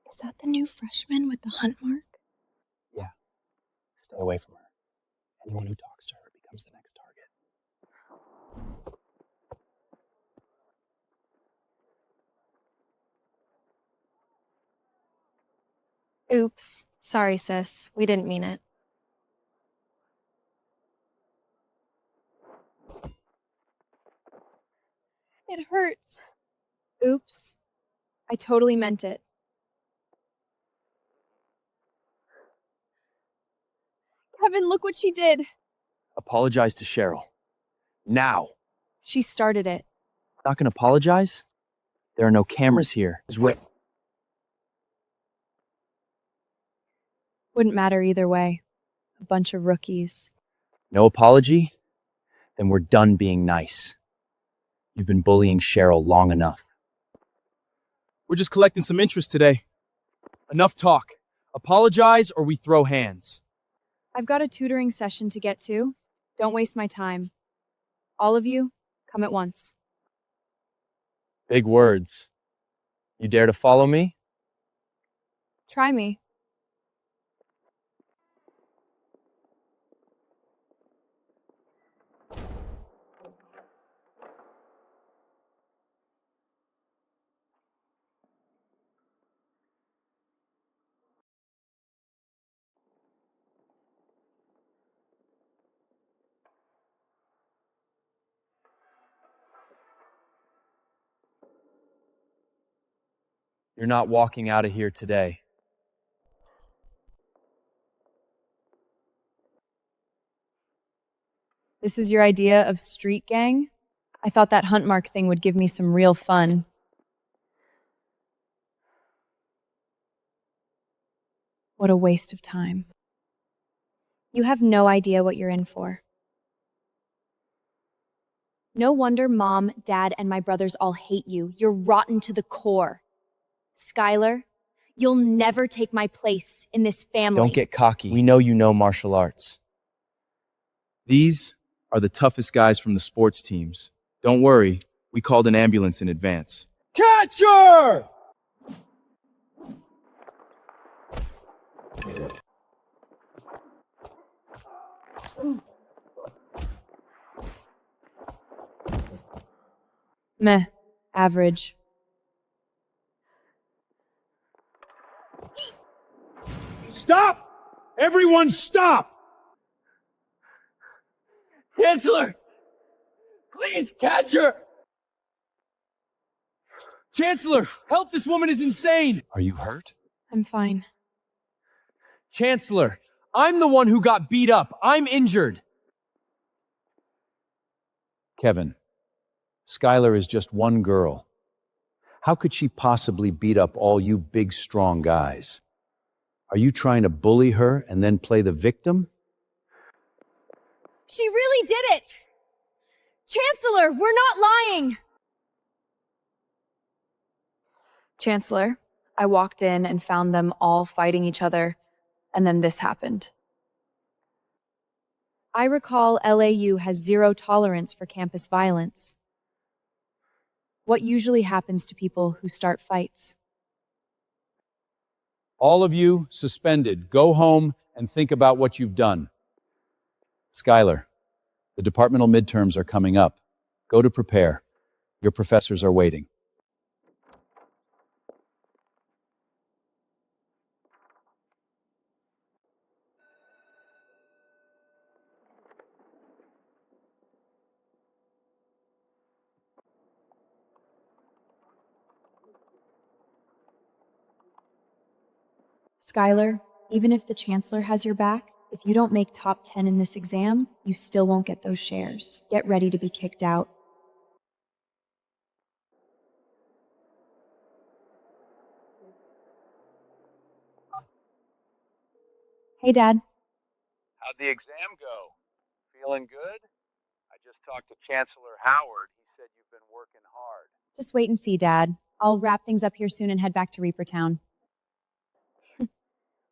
Is that the new freshman with the hunt mark? Yeah. Stay away from her. Anyone who talks to her becomes the next target. Oops. Sorry, sis. We didn't mean it. It hurts. Oops. I totally meant it. Kevin, look what she did. Apologize to Cheryl. Now. She started it. Not gonna apologize? There are no cameras here. Wouldn't matter either way. A bunch of rookies. No apology? Then we're done being nice. You've been bullying Cheryl long enough. We're just collecting some interest today. Enough talk. Apologize or we throw hands. I've got a tutoring session to get to. Don't waste my time. All of you, come at once. Big words. You dare to follow me? Try me. You're not walking out of here today. This is your idea of street gang? I thought that hunt mark thing would give me some real fun. What a waste of time. You have no idea what you're in for. No wonder Mom, Dad, and my brothers all hate you. You're rotten to the core. Skylar, you'll never take my place in this family. Don't get cocky. We know you know martial arts. These are the toughest guys from the sports teams. Don't worry, we called an ambulance in advance. Catcher! Meh. Average. Stop! Everyone stop! Chancellor! Please catch her! Chancellor, help! This woman is insane! Are you hurt? I'm fine. Chancellor, I'm the one who got beat up. I'm injured. Kevin, Skylar is just one girl. How could she possibly beat up all you big, strong guys? Are you trying to bully her and then play the victim? She really did it! Chancellor, we're not lying! Chancellor, I walked in and found them all fighting each other, and then this happened. I recall LAU has zero tolerance for campus violence. What usually happens to people who start fights? All of you suspended. Go home and think about what you've done. Skylar, the departmental midterms are coming up. Go to prepare. Your professors are waiting. Skylar, even if the chancellor has your back, if you don't make top 10 in this exam, you still won't get those shares. Get ready to be kicked out. Hey, Dad. How'd the exam go? Feeling good? I just talked to Chancellor Howard. He said you've been working hard. Just wait and see, Dad. I'll wrap things up here soon and head back to Reaper Town.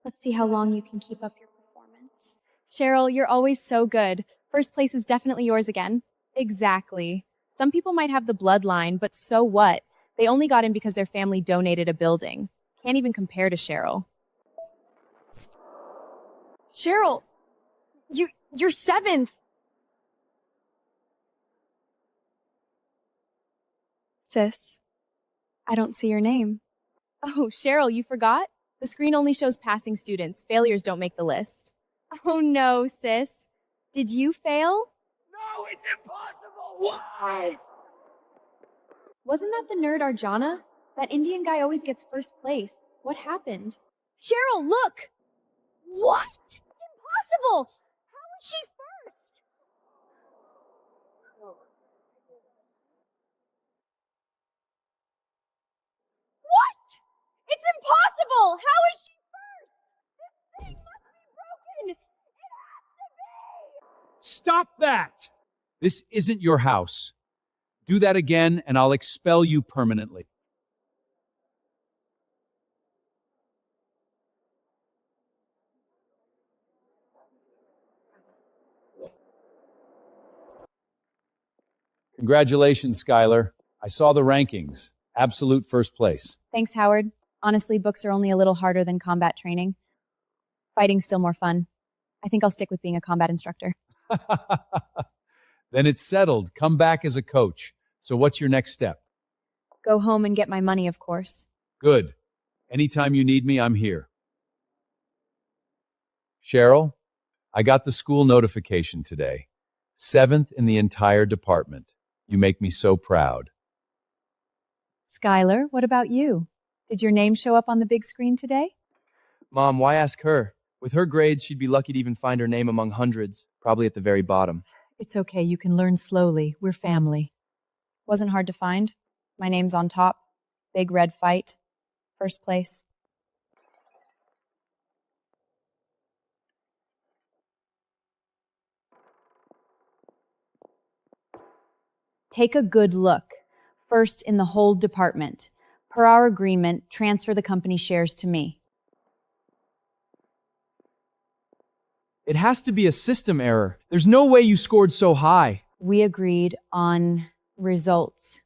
Let's see how long you can keep up your performance. Cheryl, you're always so good. First place is definitely yours again. Exactly. Some people might have the bloodline, but so what? They only got in because their family donated a building. Can't even compare to Cheryl. Cheryl, you're 7th. Sis, I don't see your name. Oh, Cheryl, you forgot? The screen only shows passing students. Failures don't make the list. Oh no, sis. Did you fail? No, it's impossible! Why? Wasn't that the nerd Arjana? That Indian guy always gets first place. What happened? Cheryl, look! What? It's impossible! How is she first? What? It's impossible! How is she first? This thing must be broken! It has to be! Stop that! This isn't your house. Do that again, and I'll expel you permanently. Congratulations, Skylar. I saw the rankings. Absolute first place. Thanks, Howard. Honestly, books are only a little harder than combat training. Fighting's still more fun. I think I'll stick with being a combat instructor. Then it's settled. Come back as a coach. So what's your next step? Go home and get my money, of course. Good. Anytime you need me, I'm here. Cheryl, I got the school notification today. 7th in the entire department. You make me so proud. Skylar, what about you? Did your name show up on the big screen today? Mom, why ask her? With her grades, she'd be lucky to even find her name among hundreds, probably at the very bottom. It's okay. You can learn slowly. We're family. Wasn't hard to find. My name's on top. Big red fight. First place. Take a good look. First in the whole department. Per our agreement, transfer the company shares to me. It has to be a system error. There's no way you scored so high. We agreed on results.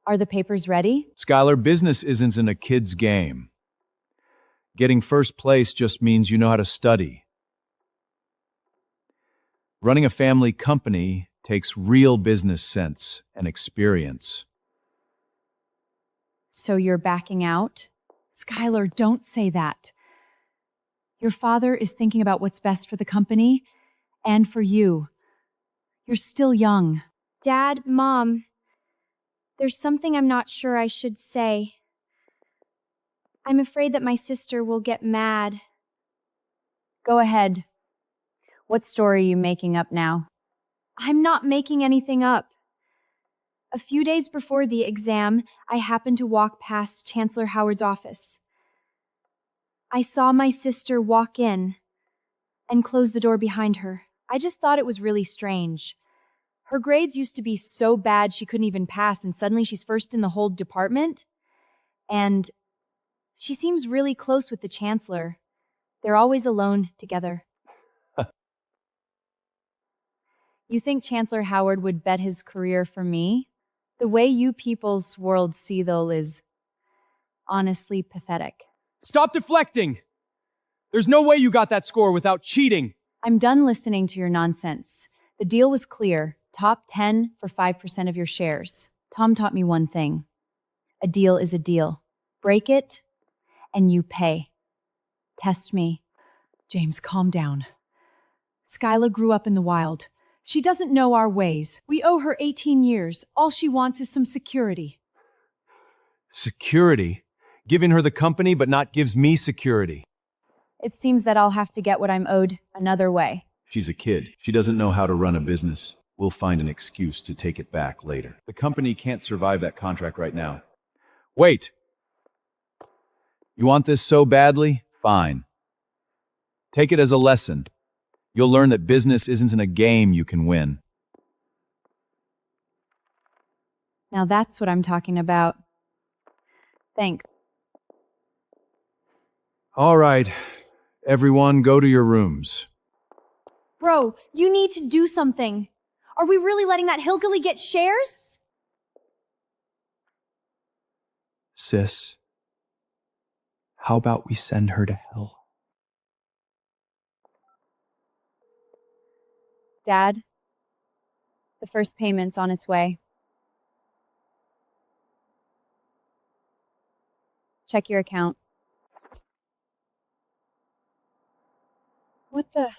Are the papers ready? Skylar, business isn't in a kid's game. Getting first place just means you know how to study. Running a family company takes real business sense and experience. So you're backing out? Skylar, don't say that. Your father is thinking about what's best for the company and for you. You're still young. Dad, Mom, there's something I'm not sure I should say. I'm afraid that my sister will get mad. Go ahead. What story are you making up now? I'm not making anything up. A few days before the exam, I happened to walk past Chancellor Howard's office. I saw my sister walk in and close the door behind her. I just thought it was really strange. Her grades used to be so bad she couldn't even pass, and suddenly she's first in the whole department. And she seems really close with the chancellor. They're always alone together. You think Chancellor Howard would bet his career for me? The way you people's world see though is honestly pathetic. Stop deflecting! There's no way you got that score without cheating. I'm done listening to your nonsense. The deal was clear. Top 10 for 5% of your shares. Tom taught me one thing. A deal is a deal. Break it, and you pay. Test me. James, calm down. Skylar grew up in the wild. She doesn't know our ways. We owe her 18 years. All she wants is some security. Security? Giving her the company but not gives me security. It seems that I'll have to get what I'm owed another way. She's a kid. She doesn't know how to run a business. We'll find an excuse to take it back later. The company can't survive that contract right now. Wait! You want this so badly? Fine. Take it as a lesson. You'll learn that business isn't in a game you can win. Now that's what I'm talking about. Thanks. All right. Everyone, go to your rooms. Bro, you need to do something. Are we really letting that hillbilly get shares? Sis, how about we send her to hell? Dad, the first payment's on its way. Check your account. What the?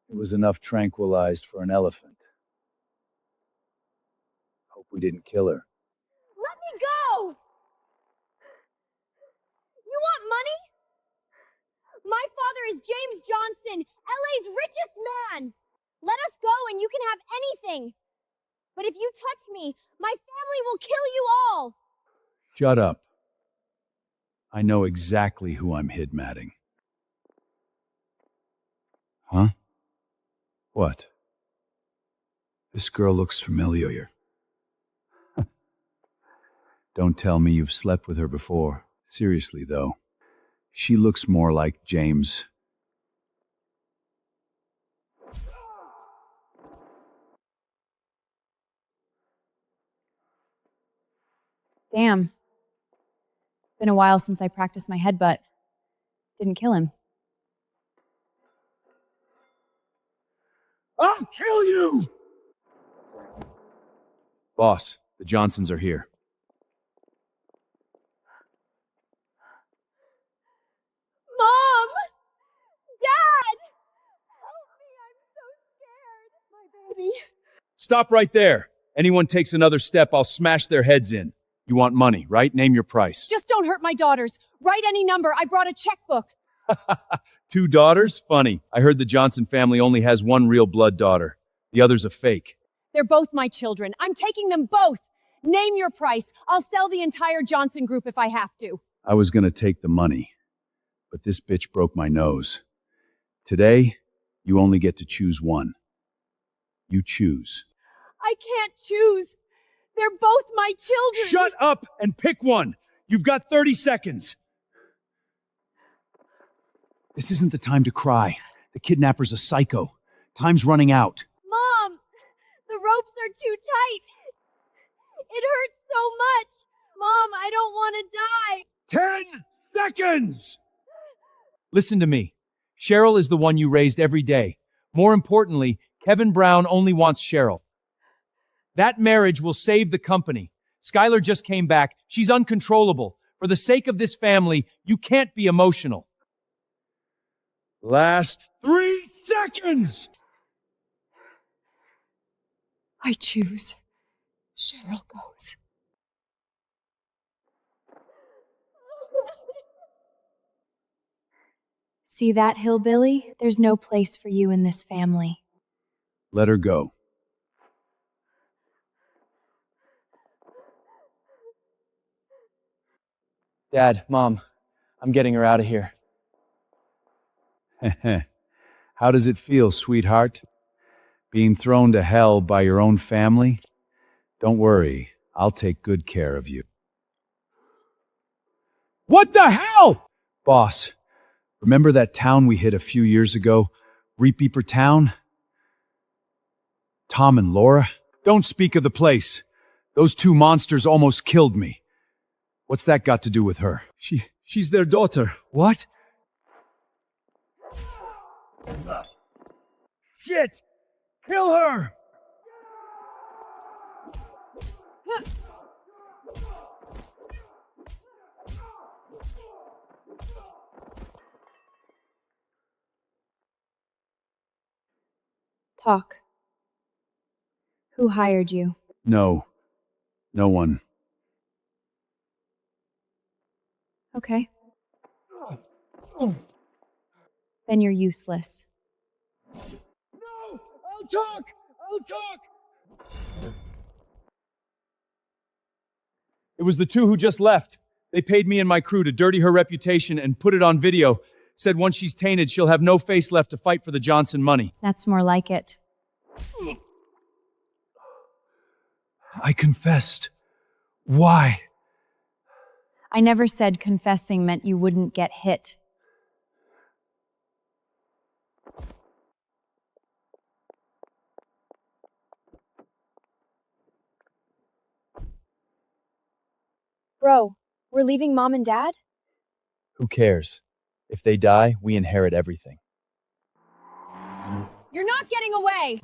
It was enough tranquilized for an elephant. Hope we didn't kill her. Let me go! You want money? My father is James Johnson, LA's richest man. Let us go and you can have anything. But if you touch me, my family will kill you all. Shut up. I know exactly who I'm hidmatting. Huh? What? This girl looks familiar. Don't tell me you've slept with her before. Seriously, though. She looks more like James. Damn. Been a while since I practiced my headbutt. Didn't kill him. I'll kill you! Boss, the Johnsons are here. Mom! Dad! Help me, I'm so scared. My baby. Stop right there. Anyone takes another step, I'll smash their heads in. You want money, right? Name your price. Just don't hurt my daughters. Write any number. I brought a checkbook. 2 daughters? Funny. I heard the Johnson family only has 1 real blood daughter. The other's a fake. They're both my children. I'm taking them both. Name your price. I'll sell the entire Johnson group if I have to. I was gonna take the money, but this bitch broke my nose. Today, you only get to choose one. You choose. I can't choose. They're both my children. Shut up and pick one. You've got 30 seconds. This isn't the time to cry. The kidnapper's a psycho. Time's running out. Mom! The ropes are too tight. It hurts so much. Mom, I don't want to die. 10 seconds! Listen to me. Cheryl is the one you raised every day. More importantly, Kevin Brown only wants Cheryl. That marriage will save the company. Skylar just came back. She's uncontrollable. For the sake of this family, you can't be emotional. Last 3 seconds! I choose. Cheryl goes. See that, hillbilly? There's no place for you in this family. Let her go. Dad, Mom, I'm getting her out of here. How does it feel, sweetheart? Being thrown to hell by your own family? Don't worry, I'll take good care of you. What the hell? Boss, remember that town we hit a few years ago? Reaper Town? Tom and Laura? Don't speak of the place. Those 2 monsters almost killed me. What's that got to do with her? She's their daughter. What? Shit! Kill her! Talk. Who hired you? No. No one. Okay. Then you're useless. No! I'll talk! I'll talk! It was the 2 who just left. They paid me and my crew to dirty her reputation and put it on video. Said once she's tainted, she'll have no face left to fight for the Johnson money. That's more like it. I confessed. Why? I never said confessing meant you wouldn't get hit. Bro, we're leaving Mom and Dad? Who cares? If they die, we inherit everything. You're not getting away!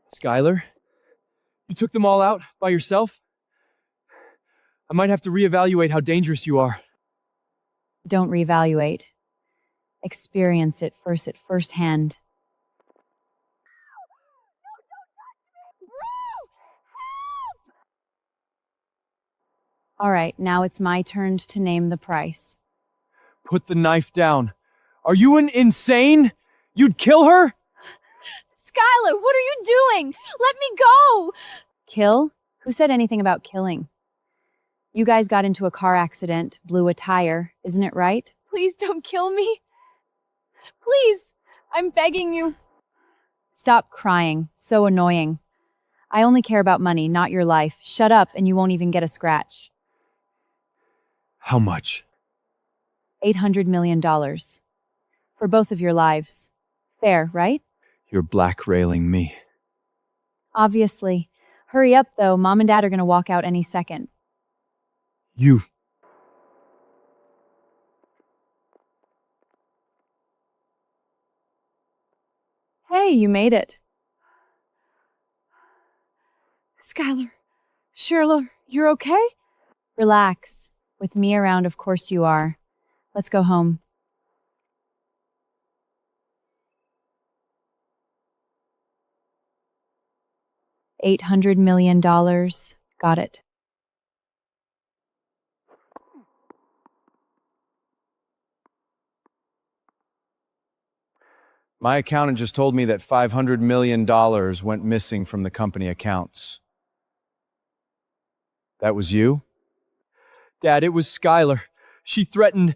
Skylar, you took them all out by yourself? I might have to reevaluate how dangerous you are. Don't reevaluate. Experience it firsthand. All right, now it's my turn to name the price. Put the knife down. Are you insane? You'd kill her? Skylar, what are you doing? Let me go! Kill? Who said anything about killing? You guys got into a car accident, blew a tire, isn't it right? Please don't kill me. Please, I'm begging you. Stop crying. So annoying. I only care about money, not your life. Shut up and you won't even get a scratch. How much? $800 million. For both of your lives. Fair, right? You're blackrailing me. Obviously. Hurry up, though. Mom and Dad are going to walk out any second. You... Hey, you made it. Skylar, Cheryl, you're okay? Relax. With me around, of course you are. Let's go home. $800 million. Got it. My accountant just told me that $500 million went missing from the company accounts. That was you? Dad, it was Skylar. She threatened...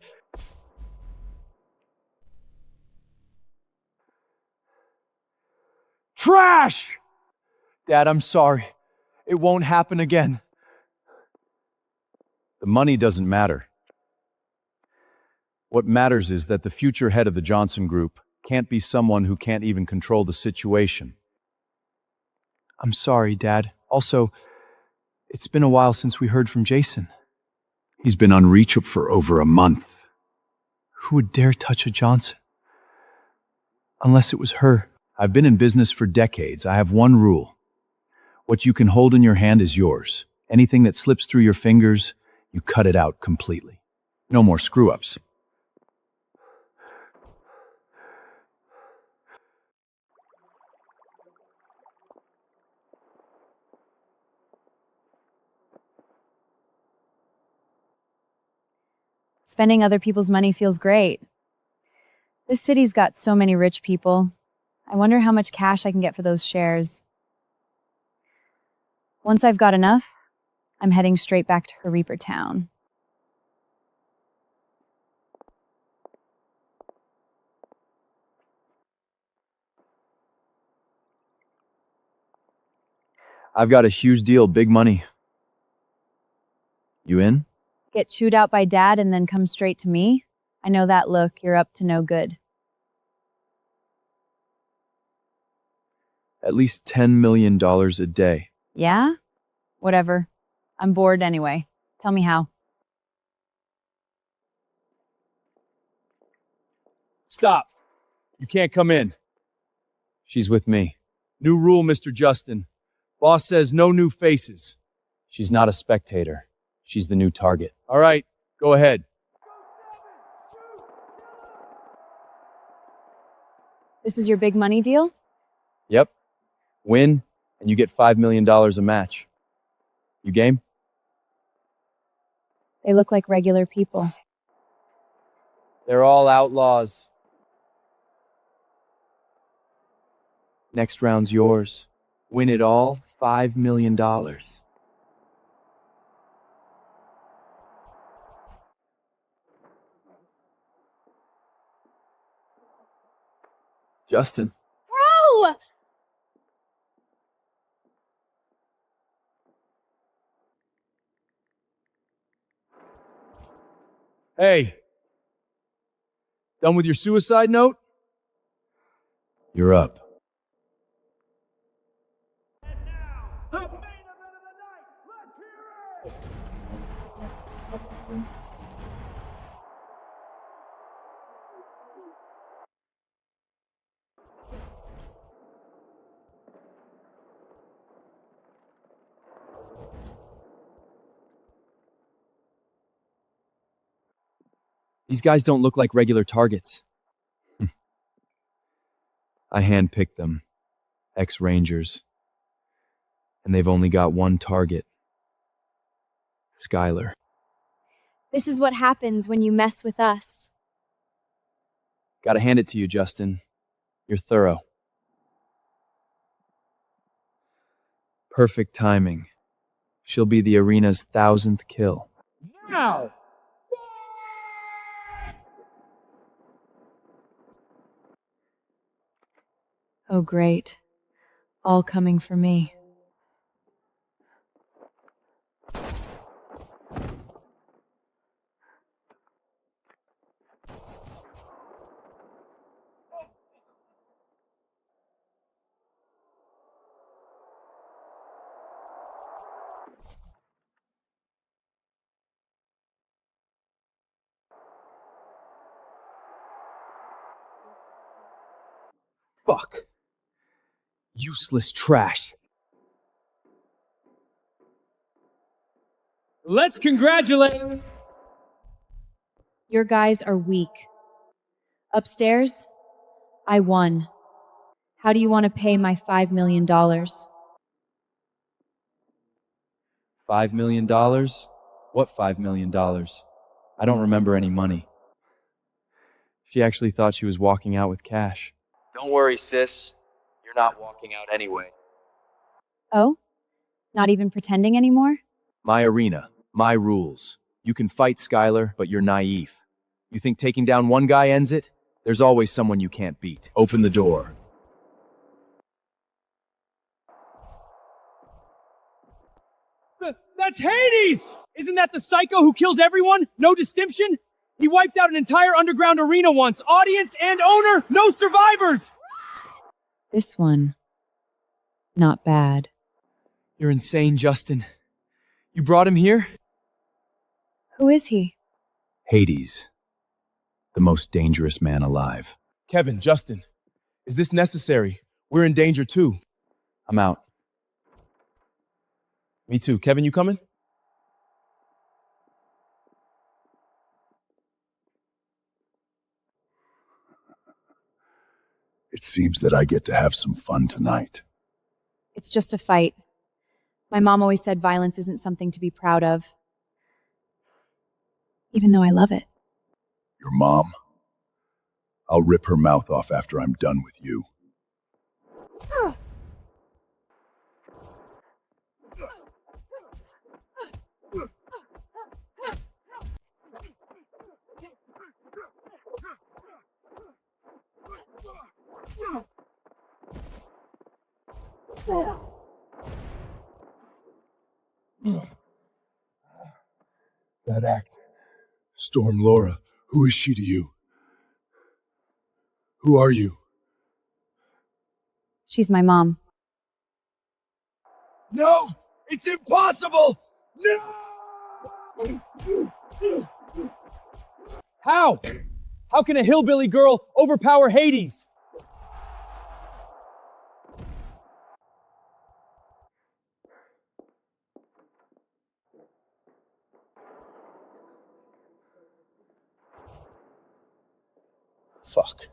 Trash! Dad, I'm sorry. It won't happen again. The money doesn't matter. What matters is that the future head of the Johnson Group can't be someone who can't even control the situation. I'm sorry, Dad. Also, it's been a while since we heard from Jason. He's been unreachable for over a month. Who would dare touch a Johnson? Unless it was her. I've been in business for decades. I have one rule. What you can hold in your hand is yours. Anything that slips through your fingers, you cut it out completely. No more screw-ups. Spending other people's money feels great. This city's got so many rich people. I wonder how much cash I can get for those shares. Once I've got enough, I'm heading straight back to Heiress Town. I've got a huge deal, big money. You in? Get chewed out by Dad and then come straight to me? I know that look. You're up to no good. At least $10 million a day. Yeah? Whatever. I'm bored anyway. Tell me how. Stop. You can't come in. She's with me. New rule, Mr. Justin. Boss says no new faces. She's not a spectator. She's the new target. All right, go ahead. This is your big money deal? Yep. Win, and you get $5 million a match. You game? They look like regular people. They're all outlaws. Next round's yours. Win it all, $5 million. Justin. Bro! Hey. Done with your suicide note? You're up. These guys don't look like regular targets. I handpicked them, ex-Rangers, and they've only got one target. Skylar. This is what happens when you mess with us. Gotta hand it to you, Justin. You're thorough. Perfect timing. She'll be the arena's 1,000th kill. Now! Oh, great. All coming for me. Fuck. Useless trash. Let's congratulate. Your guys are weak. Upstairs, I won. How do you want to pay my $5 million? $5 million? What $5 million? I don't remember any money. She actually thought she was walking out with cash. Don't worry, sis. You're not walking out anyway. Oh? Not even pretending anymore? My arena, my rules. You can fight, Skylar, but you're naive. You think taking down one guy ends it? There's always someone you can't beat. Open the door. That's Hades! Isn't that the psycho who kills everyone? No distinction? He wiped out an entire underground arena once. Audience and owner, no survivors! This one. Not bad. You're insane, Justin. You brought him here? Who is he? Hades. The most dangerous man alive. Kevin, Justin, is this necessary? We're in danger too. I'm out. Me too. Kevin, you coming? It seems that I get to have some fun tonight. It's just a fight. My mom always said violence isn't something to be proud of. Even though I love it. Your mom? I'll rip her mouth off after I'm done with you. That act. Storm Laura, who is she to you? Who are you? She's my mom. No! It's impossible! No! How? How can a hillbilly girl overpower Hades? Fuck.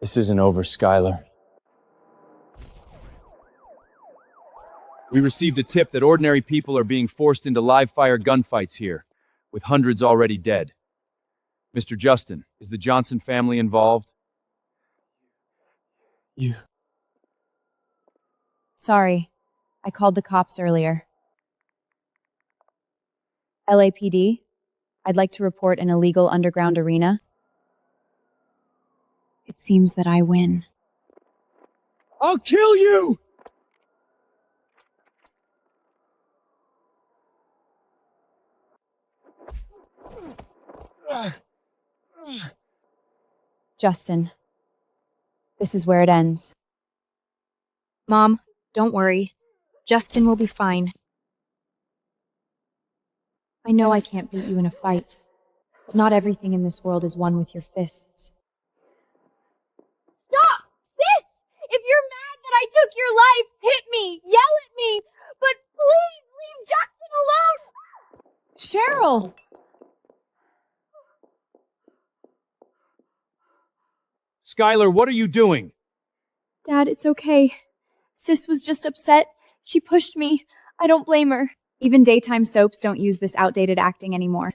This isn't over, Skylar. We received a tip that ordinary people are being forced into live-fire gunfights here, with hundreds already dead. Mr. Justin, is the Johnson family involved? You... Sorry. I called the cops earlier. LAPD, I'd like to report an illegal underground arena. It seems that I win. I'll kill you! Justin, this is where it ends. Mom, don't worry. Justin will be fine. I know I can't beat you in a fight, but not everything in this world is won with your fists. Stop! Sis! If you're mad that I took your life, hit me, yell at me, but please leave Justin alone! Cheryl! Skylar, what are you doing? Dad, it's okay. Sis was just upset. She pushed me. I don't blame her. Even daytime soaps don't use this outdated acting anymore.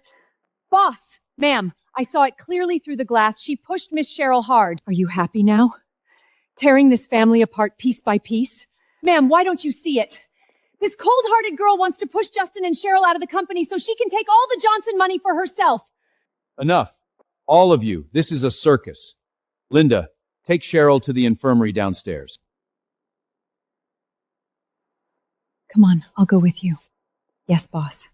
Boss! Ma'am, I saw it clearly through the glass. She pushed Miss Cheryl hard. Are you happy now? Tearing this family apart piece by piece? Ma'am, why don't you see it? This cold-hearted girl wants to push Justin and Cheryl out of the company so she can take all the Johnson money for herself. Enough. All of you, this is a circus. Linda, take Cheryl to the infirmary downstairs. Come on, I'll go with you. Yes, boss.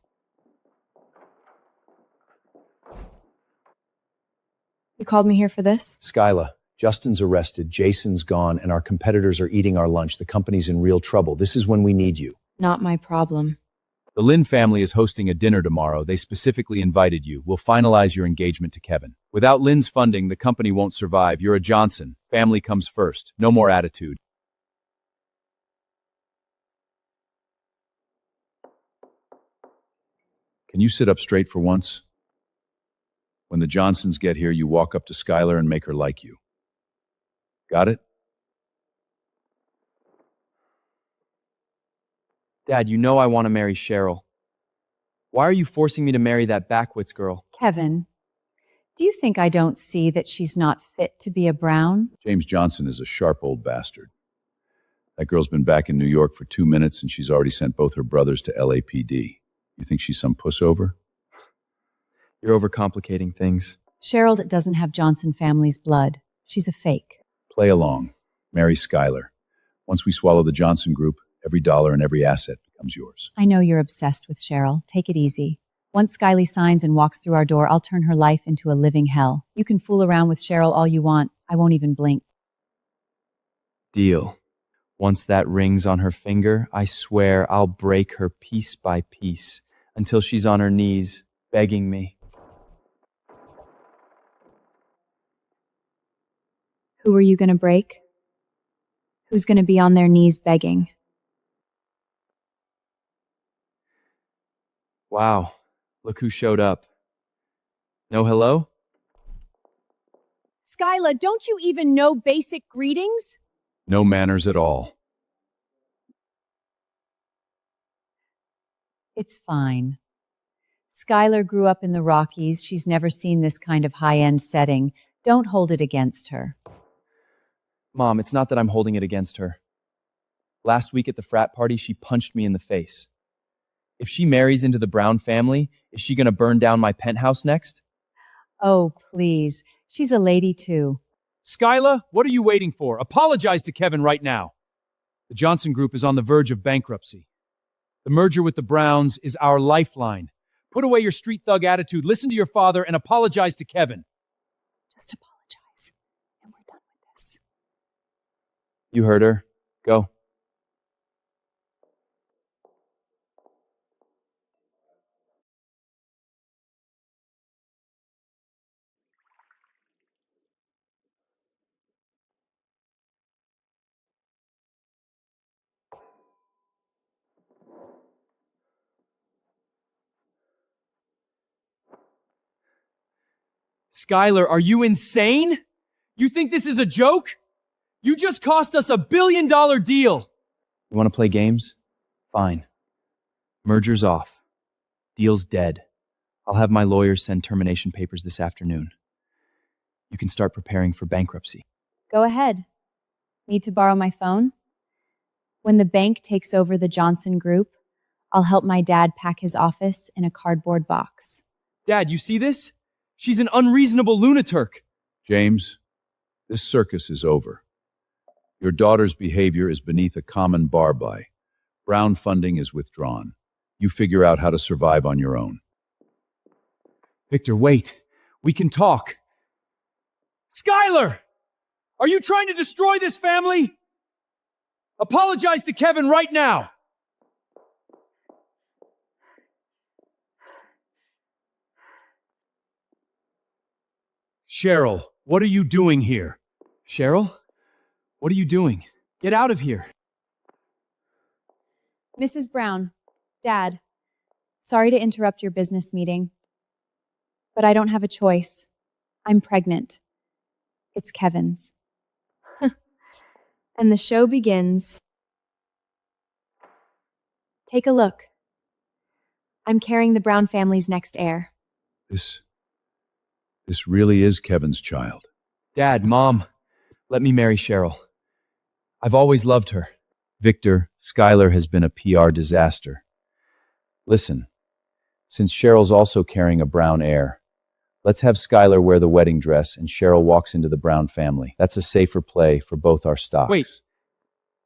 You called me here for this? Skylar, Justin's arrested, Jason's gone, and our competitors are eating our lunch. The company's in real trouble. This is when we need you. Not my problem. The Lynn family is hosting a dinner tomorrow. They specifically invited you. We'll finalize your engagement to Kevin. Without Lynn's funding, the company won't survive. You're a Johnson. Family comes first. No more attitude. Can you sit up straight for once? When the Johnsons get here, you walk up to Skylar and make her like you. Got it? Dad, you know I want to marry Cheryl. Why are you forcing me to marry that backwits girl? Kevin, do you think I don't see that she's not fit to be a Brown? James Johnson is a sharp old bastard. That girl's been back in New York for 2 minutes and she's already sent both her brothers to LAPD. You think she's some pushover? You're overcomplicating things. Cheryl doesn't have Johnson family's blood. She's a fake. Play along. Marry Skylar. Once we swallow the Johnson group, every dollar and every asset becomes yours. I know you're obsessed with Cheryl. Take it easy. Once Skylar signs and walks through our door, I'll turn her life into a living hell. You can fool around with Cheryl all you want. I won't even blink. Deal. Once that ring's on her finger, I swear I'll break her piece by piece until she's on her knees, begging me. Who are you going to break? Who's going to be on their knees begging? Wow, look who showed up. No hello? Skylar, don't you even know basic greetings? No manners at all. It's fine. Skylar grew up in the Rockies. She's never seen this kind of high-end setting. Don't hold it against her. Mom, it's not that I'm holding it against her. Last week at the frat party, she punched me in the face. If she marries into the Brown family, is she going to burn down my penthouse next? Oh, please. She's a lady, too. Skylar, what are you waiting for? Apologize to Kevin right now. The Johnson Group is on the verge of bankruptcy. The merger with the Browns is our lifeline. Put away your street thug attitude, listen to your father, and apologize to Kevin. Just apologize, and we're done with this. You heard her. Go. Skylar, are you insane? You think this is a joke? You just cost us $1 billion deal. You want to play games? Fine. Merger's off. Deal's dead. I'll have my lawyers send termination papers this afternoon. You can start preparing for bankruptcy. Go ahead. Need to borrow my phone? When the bank takes over the Johnson Group, I'll help my dad pack his office in a cardboard box. Dad, you see this? She's an unreasonable lunatic. James, this circus is over. Your daughter's behavior is beneath a common bar-by. Brown funding is withdrawn. You figure out how to survive on your own. Victor, wait. We can talk. Skylar! Are you trying to destroy this family? Apologize to Kevin right now. Cheryl, what are you doing here? Cheryl? What are you doing? Get out of here. Mrs. Brown, Dad, sorry to interrupt your business meeting, but I don't have a choice. I'm pregnant. It's Kevin's. And the show begins. Take a look. I'm carrying the Brown family's next heir. This really is Kevin's child. Dad, Mom, let me marry Cheryl. I've always loved her. Victor, Skylar has been a PR disaster. Listen, since Cheryl's also carrying a Brown heir, let's have Skylar wear the wedding dress and Cheryl walks into the Brown family. That's a safer play for both our stocks. Wait,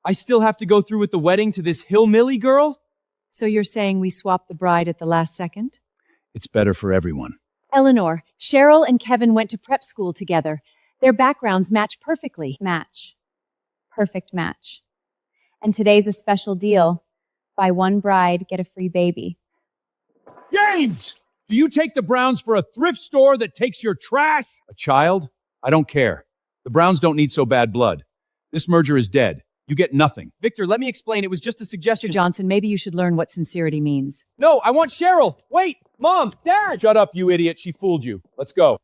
I still have to go through with the wedding to this hillbilly girl? So you're saying we swapped the bride at the last second? It's better for everyone. Eleanor, Cheryl and Kevin went to prep school together. Their backgrounds match perfectly. Match. Perfect match. And today's a special deal. Buy one bride, get a free baby. James! Do you take the Browns for a thrift store that takes your trash? A child? I don't care. The Browns don't need so bad blood. This merger is dead. You get nothing. Victor, let me explain. It was just a suggestion. Mr. Johnson, maybe you should learn what sincerity means. No, I want Cheryl. Wait, Mom, Dad. Shut up, you idiot. She fooled you. Let's go.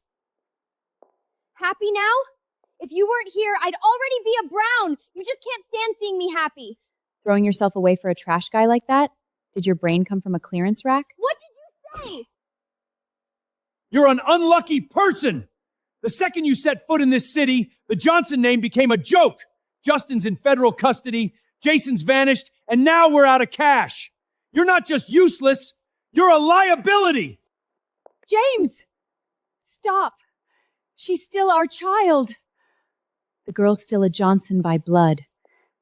Happy now? If you weren't here, I'd already be a Brown. You just can't stand seeing me happy. Throwing yourself away for a trash guy like that? Did your brain come from a clearance rack? What did you say? You're an unlucky person. The second you set foot in this city, the Johnson name became a joke. Justin's in federal custody, Jason's vanished, and now we're out of cash. You're not just useless, you're a liability. James! Stop. She's still our child. The girl's still a Johnson by blood.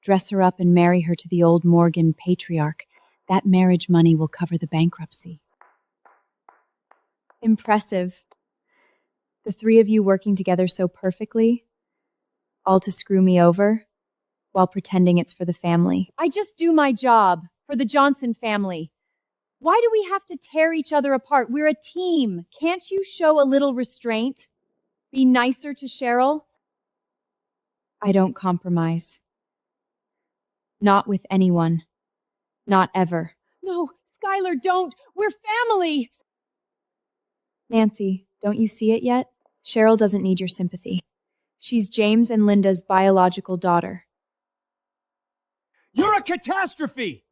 Dress her up and marry her to the old Morgan patriarch. That marriage money will cover the bankruptcy. Impressive. The three of you working together so perfectly, all to screw me over, while pretending it's for the family. I just do my job for the Johnson family. Why do we have to tear each other apart? We're a team. Can't you show a little restraint? Be nicer to Cheryl? I don't compromise. Not with anyone. Not ever. No, Skylar, don't. We're family. Nancy, don't you see it yet? Cheryl doesn't need your sympathy. She's James and Linda's biological daughter. You're a catastrophe!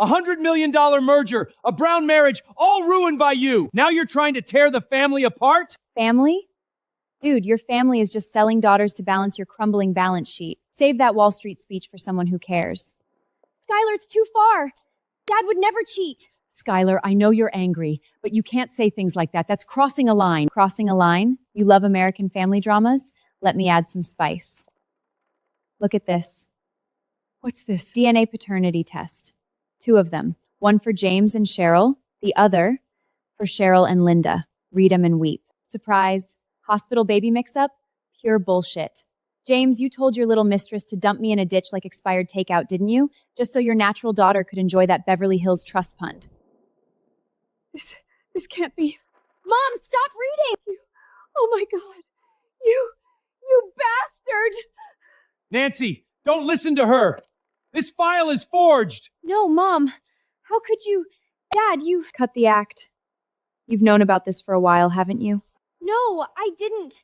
$100 million merger, a Brown marriage, all ruined by you. Now you're trying to tear the family apart? Family? Dude, your family is just selling daughters to balance your crumbling balance sheet. Save that Wall Street speech for someone who cares. Skylar, it's too far. Dad would never cheat. Skylar, I know you're angry, but you can't say things like that. That's crossing a line. Crossing a line? You love American family dramas? Let me add some spice. Look at this. What's this? DNA paternity test. 2 of them. One for James and Cheryl, the other for Cheryl and Linda. Read 'em and weep. Surprise. Hospital baby mix-up? Pure bullshit. James, you told your little mistress to dump me in a ditch like expired takeout, didn't you? Just so your natural daughter could enjoy that Beverly Hills trust fund. This can't be. Mom, stop reading! Oh my God. You bastard! Nancy, don't listen to her. This file is forged. No, Mom. How could you? Dad, you... Cut the act. You've known about this for a while, haven't you? No, I didn't.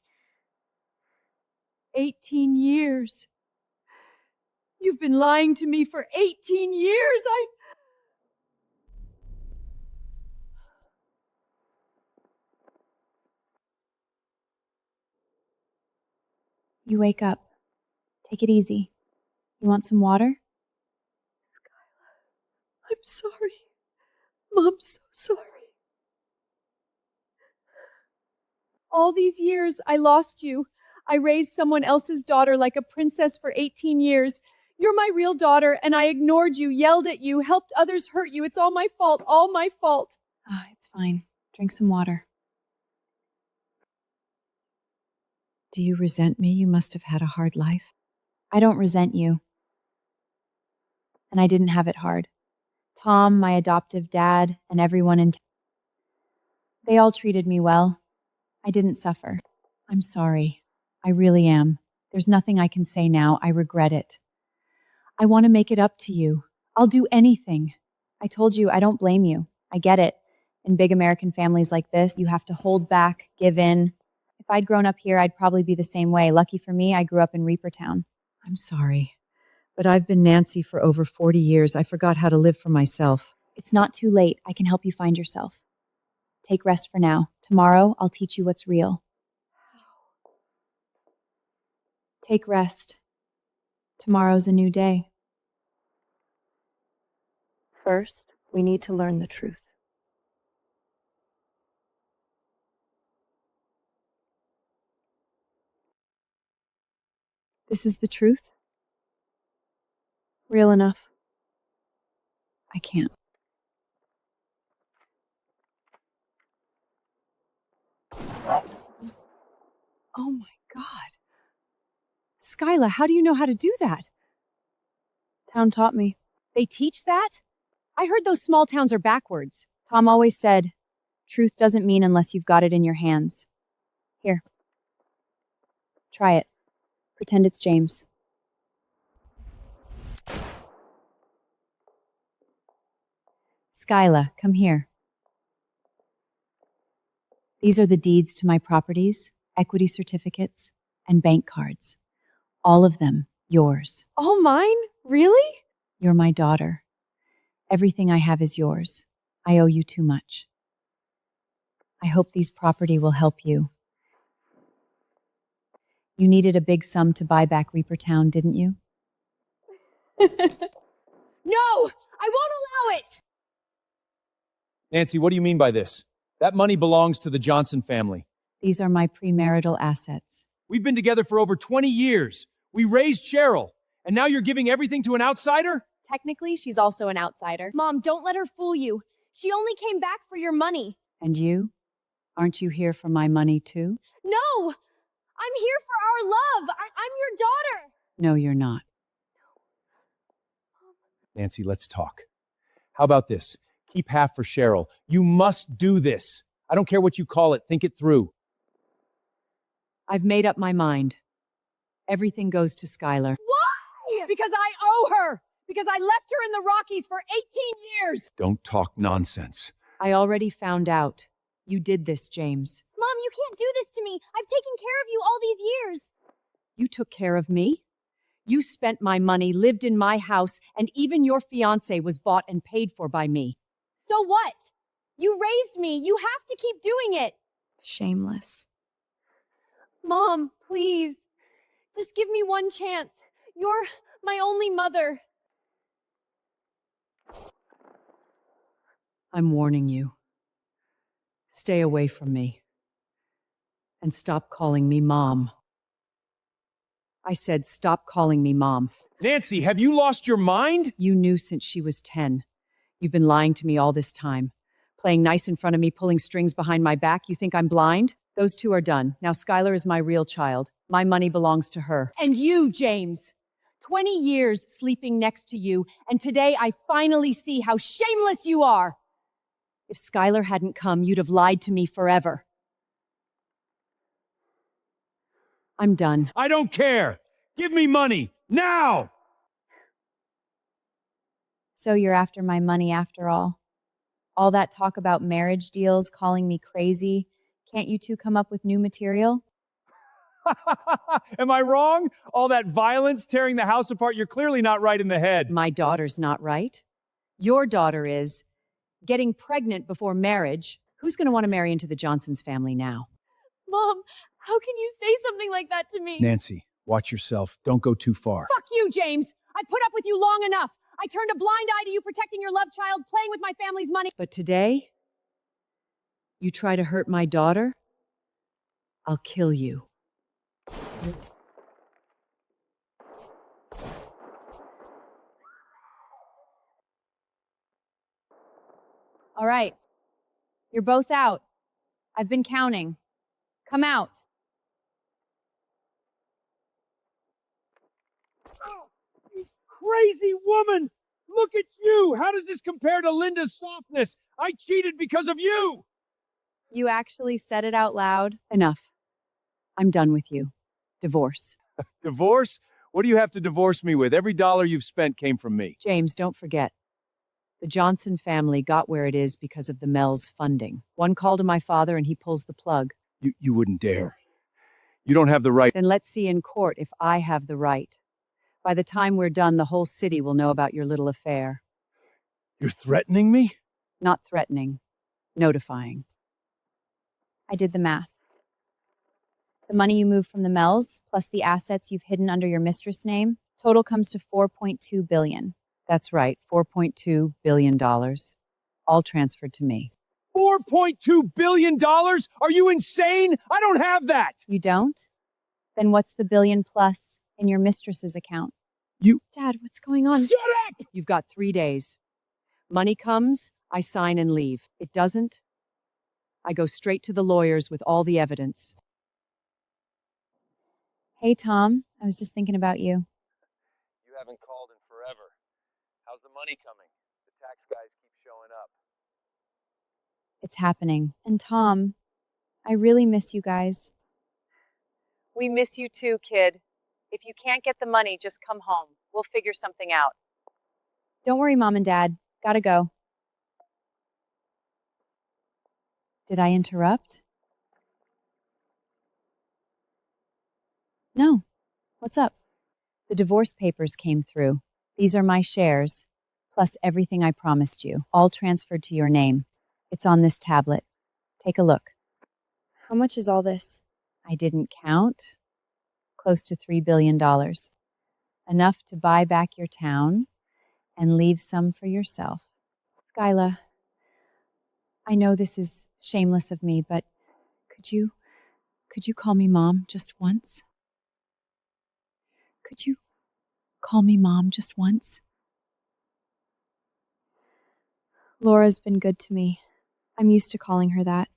18 years. You've been lying to me for 18 years. You wake up. Take it easy. You want some water? I'm sorry. Mom's so sorry. All these years, I lost you. I raised someone else's daughter like a princess for 18 years. You're my real daughter, and I ignored you, yelled at you, helped others hurt you. It's all my fault, all my fault. Oh, it's fine. Drink some water. Do you resent me? You must have had a hard life. I don't resent you. And I didn't have it hard. Tom, my adoptive dad, and everyone in town, they all treated me well. I didn't suffer. I'm sorry. I really am. There's nothing I can say now. I regret it. I want to make it up to you. I'll do anything. I told you, I don't blame you. I get it. In big American families like this, you have to hold back, give in. If I'd grown up here, I'd probably be the same way. Lucky for me, I grew up in Reapertown. I'm sorry, but I've been Nancy for over 40 years. I forgot how to live for myself. It's not too late. I can help you find yourself. Take rest for now. Tomorrow, I'll teach you what's real. Take rest. Tomorrow's a new day. First, we need to learn the truth. This is the truth? Real enough? I can't. Oh my God. Skylar, how do you know how to do that? Town taught me. They teach that? I heard those small towns are backwards. Tom always said, truth doesn't mean unless you've got it in your hands. Here. Try it. Pretend it's James. Skylar, come here. These are the deeds to my properties, equity certificates, and bank cards. All of them yours. All mine? Really? You're my daughter. Everything I have is yours. I owe you too much. I hope these property will help you. You needed a big sum to buy back Reapertown, didn't you? No! I won't allow it! Nancy, what do you mean by this? That money belongs to the Johnson family. These are my premarital assets. We've been together for over 20 years. We raised Cheryl, and now you're giving everything to an outsider? Technically, she's also an outsider. Mom, don't let her fool you. She only came back for your money. And you? Aren't you here for my money too? No! I'm here for our love. I'm your daughter. No, you're not. Nancy, let's talk. How about this? Keep half for Cheryl. You must do this. I don't care what you call it. Think it through. I've made up my mind. Everything goes to Skylar. Why? Because I owe her. Because I left her in the Rockies for 18 years. Don't talk nonsense. I already found out. You did this, James. Mom, you can't do this to me. I've taken care of you all these years. You took care of me. You spent my money, lived in my house, and even your fiancé was bought and paid for by me. So what? You raised me. You have to keep doing it. Shameless. Mom, please. Just give me one chance. You're my only mother. I'm warning you. Stay away from me. And stop calling me Mom. I said stop calling me Mom. Nancy, have you lost your mind? You knew since she was 10. You've been lying to me all this time. Playing nice in front of me, pulling strings behind my back. You think I'm blind? Those two are done. Now Skylar is my real child. My money belongs to her. And you, James. 20 years sleeping next to you, and today I finally see how shameless you are. If Skylar hadn't come, you'd have lied to me forever. I'm done. I don't care. Give me money. Now! So you're after my money after all. All that talk about marriage deals, calling me crazy. Can't you two come up with new material? Am I wrong? All that violence, tearing the house apart, you're clearly not right in the head. My daughter's not right. Your daughter is. Getting pregnant before marriage. Who's going to want to marry into the Johnsons family now? Mom, how can you say something like that to me? Nancy, watch yourself. Don't go too far. Fuck you, James. I put up with you long enough. I turned a blind eye to you protecting your love child, playing with my family's money. But today, you try to hurt my daughter, I'll kill you. All right. You're both out. I've been counting. Come out. You crazy woman! Look at you! How does this compare to Linda's softness? I cheated because of you! You actually said it out loud? Enough. I'm done with you. Divorce. Divorce? What do you have to divorce me with? Every dollar you've spent came from me. James, don't forget. The Johnson family got where it is because of the Mel's funding. One call to my father and he pulls the plug. You wouldn't dare. You don't have the right. Then let's see in court if I have the right. By the time we're done, the whole city will know about your little affair. You're threatening me? Not threatening. Notifying. I did the math. The money you moved from the Mel's, plus the assets you've hidden under your mistress name, total comes to $4.2 billion. That's right, $4.2 billion. All transferred to me. $4.2 billion? Are you insane? I don't have that! You don't? Then what's the billion plus in your mistress's account? Dad, what's going on? Shut up! You've got 3 days. Money comes, I sign and leave. It doesn't, I go straight to the lawyers with all the evidence. Hey, Tom. I was just thinking about you. You haven't called in forever. How's the money coming? The tax guys keep showing up. It's happening. And Tom, I really miss you guys. We miss you too, kid. If you can't get the money, just come home. We'll figure something out. Don't worry, Mom and Dad. Gotta go. Did I interrupt? No. What's up? The divorce papers came through. These are my shares, plus everything I promised you, all transferred to your name. It's on this tablet. Take a look. How much is all this? I didn't count. Close to $3 billion. Enough to buy back your town and leave some for yourself. Skylar, I know this is shameless of me, but could you call me Mom just once? Could you call me Mom just once? Laura's been good to me. I'm used to calling her that.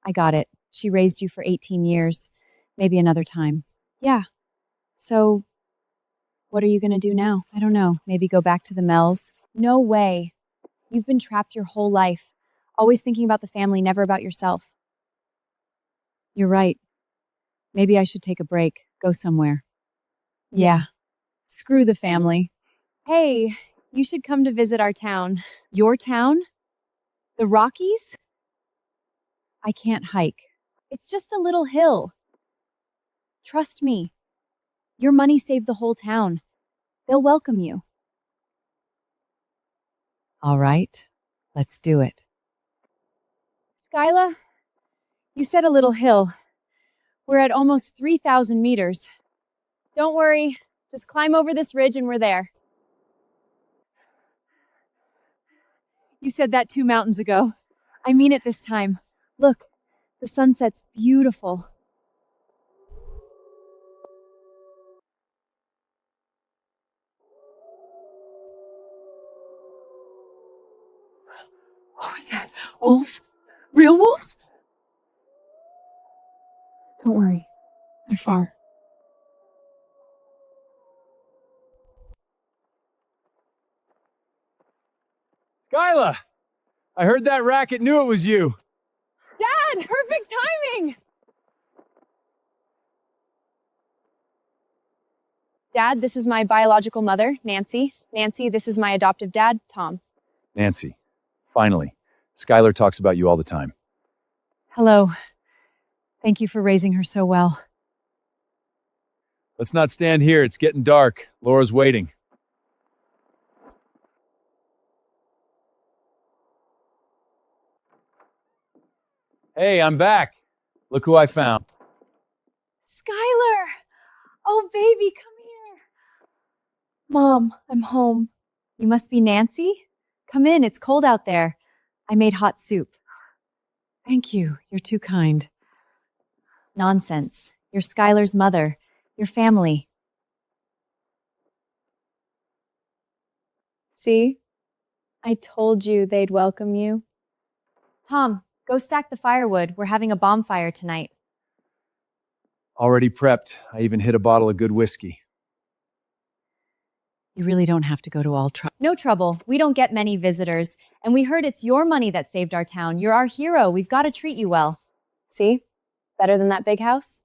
I got it. She raised you for 18 years. Maybe another time. Yeah. So, what are you going to do now? I don't know. Maybe go back to the Mel's? No way. You've been trapped your whole life. Always thinking about the family, never about yourself. You're right. Maybe I should take a break. Go somewhere. Yeah. Screw the family. Hey, you should come to visit our town. Your town? The Rockies? I can't hike. It's just a little hill. Trust me. Your money saved the whole town. They'll welcome you. All right. Let's do it. Skylar, you said a little hill. We're at almost 3,000 meters. Don't worry. Just climb over this ridge and we're there. You said that 2 mountains ago. I mean it this time. Look, the sunset's beautiful. What was that? Wolves? Real wolves? Don't worry. They're far. Skylar! I heard that racket, knew it was you. Dad, perfect timing! Dad, this is my biological mother, Nancy. Nancy, this is my adoptive dad, Tom. Nancy, finally. Skylar talks about you all the time. Hello. Thank you for raising her so well. Let's not stand here. It's getting dark. Laura's waiting. Hey, I'm back. Look who I found. Skylar! Oh, baby, come here. Mom, I'm home. You must be Nancy? Come in, it's cold out there. I made hot soup. Thank you. You're too kind. Nonsense. You're Skylar's mother. Your family. See? I told you they'd welcome you. Tom, go stack the firewood. We're having a bonfire tonight. Already prepped. I even hit a bottle of good whiskey. You really don't have to go to all No trouble. We don't get many visitors. And we heard it's your money that saved our town. You're our hero. We've got to treat you well. See? Better than that big house?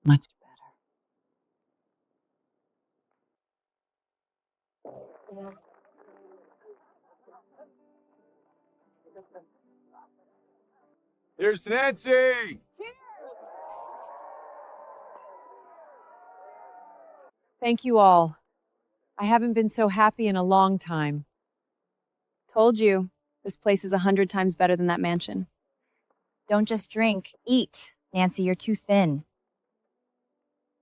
Much better. Here's to Nancy! Thank you all. I haven't been so happy in a long time. Told you, this place is 100 times better than that mansion. Don't just drink, eat. Nancy, you're too thin.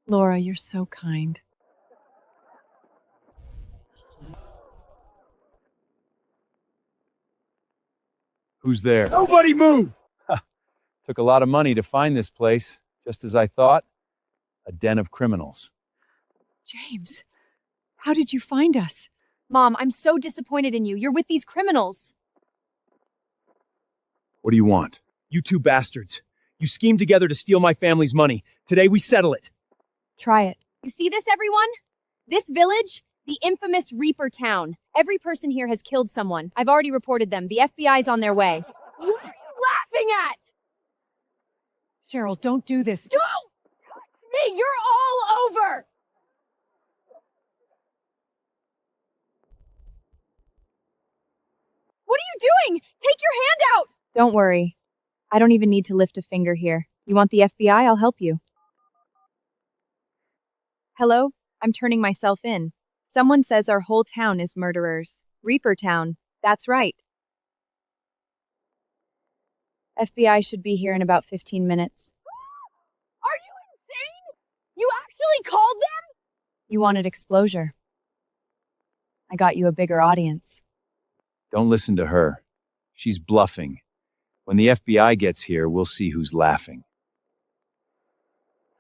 Laura, you're so kind. Who's there? Nobody move! Took a lot of money to find this place, just as I thought. A den of criminals. James, how did you find us? Mom, I'm so disappointed in you. You're with these criminals. What do you want? You two bastards. You schemed together to steal my family's money. Today we settle it. Try it. You see this, everyone? This village? The infamous Reaper Town. Every person here has killed someone. I've already reported them. The FBI's on their way. What are you laughing at? Cheryl, don't do this. Don't touch me! You're all over! What are you doing? Take your hand out! Don't worry. I don't even need to lift a finger here. You want the FBI? I'll help you. Hello? I'm turning myself in. Someone says our whole town is murderers. Reaper Town. That's right. FBI should be here in about 15 minutes. Are you insane? You actually called them? You wanted exposure. I got you a bigger audience. Don't listen to her. She's bluffing. When the FBI gets here, we'll see who's laughing.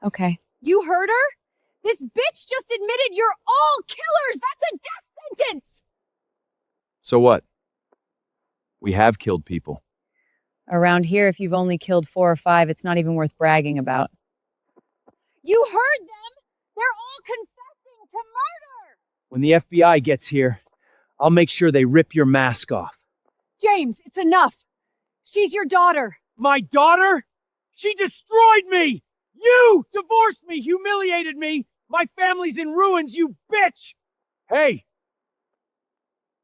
Okay. You heard her? This bitch just admitted you're all killers! That's a death sentence! So what? We have killed people. Around here, if you've only killed 4 or 5, it's not even worth bragging about. You heard them! They're all confessing to murder! When the FBI gets here, I'll make sure they rip your mask off. James, it's enough! She's your daughter! My daughter? She destroyed me! You divorced me, humiliated me! My family's in ruins, you bitch! Hey!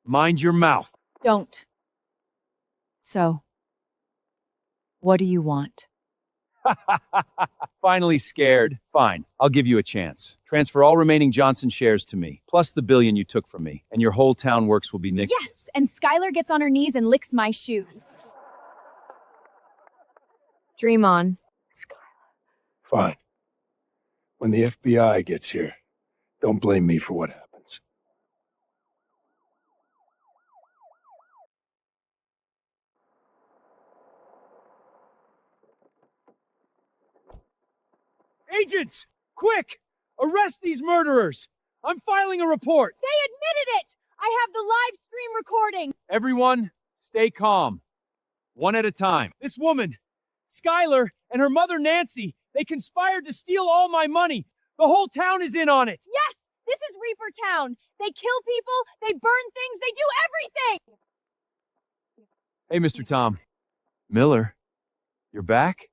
Mind your mouth. Don't. So, what do you want? Finally scared. Fine, I'll give you a chance. Transfer all remaining Johnson shares to me, plus the $1 billion you took from me, and your whole town works will be nixed. Yes, and Skylar gets on her knees and licks my shoes. Dream on. Fine. When the FBI gets here, don't blame me for what happens. Agents! Quick! Arrest these murderers! I'm filing a report! They admitted it! I have the live stream recording! Everyone, stay calm. One at a time. This woman, Skylar, and her mother Nancy, they conspired to steal all my money. The whole town is in on it. Yes! This is Reaper Town! They kill people, they burn things, they do everything! Hey, Mr. Tom. Miller, you're back?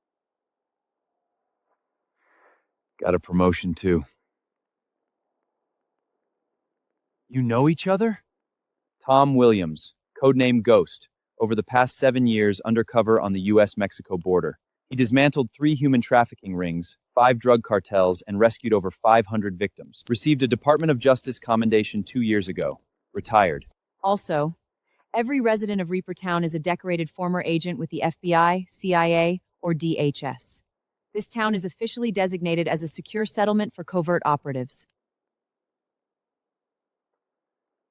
Got a promotion, too. You know each other? Tom Williams, codename Ghost, over the past 7 years undercover on the U.S.-Mexico border. He dismantled 3 human trafficking rings, 5 drug cartels, and rescued over 500 victims. Received a Department of Justice commendation 2 years ago. Retired. Also, every resident of Reaper Town is a decorated former agent with the FBI, CIA, or DHS. This town is officially designated as a secure settlement for covert operatives.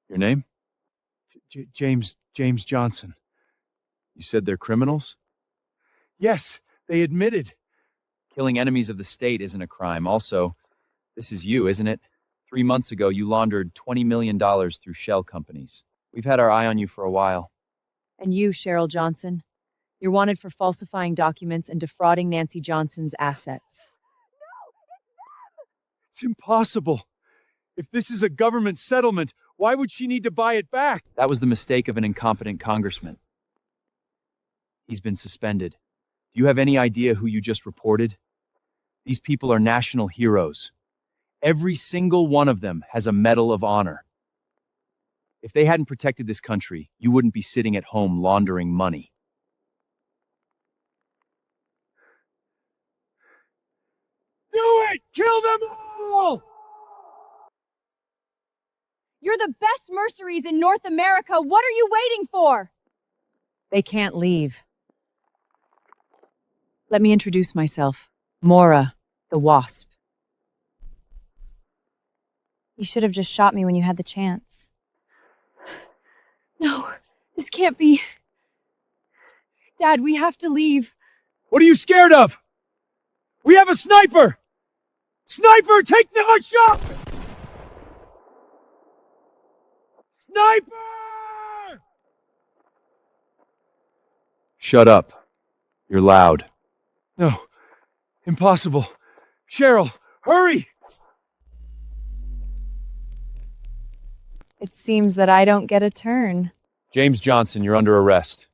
Your name? James Johnson. You said they're criminals? Yes, they admitted. Killing enemies of the state isn't a crime. Also, this is you, isn't it? 3 months ago, you laundered $20 million through shell companies. We've had our eye on you for a while. And you, Cheryl Johnson, you're wanted for falsifying documents and defrauding Nancy Johnson's assets. It's impossible. If this is a government settlement, why would she need to buy it back? That was the mistake of an incompetent congressman. He's been suspended. Do You have any idea who you just reported? These people are national heroes. Every single one of them has a Medal of Honor. If they hadn't protected this country, you wouldn't be sitting at home laundering money. Do it! Kill them all! You're the best mercenaries in North America. What are you waiting for? They can't leave. Let me introduce myself. Mora, the Wasp. You should have just shot me when you had the chance. No, this can't be. Dad, we have to leave. What are you scared of? We have a sniper! Sniper, take the shot! Sniper! Shut up. You're loud. No, impossible. Cheryl, hurry! It seems that I don't get a turn. James Johnson, you're under arrest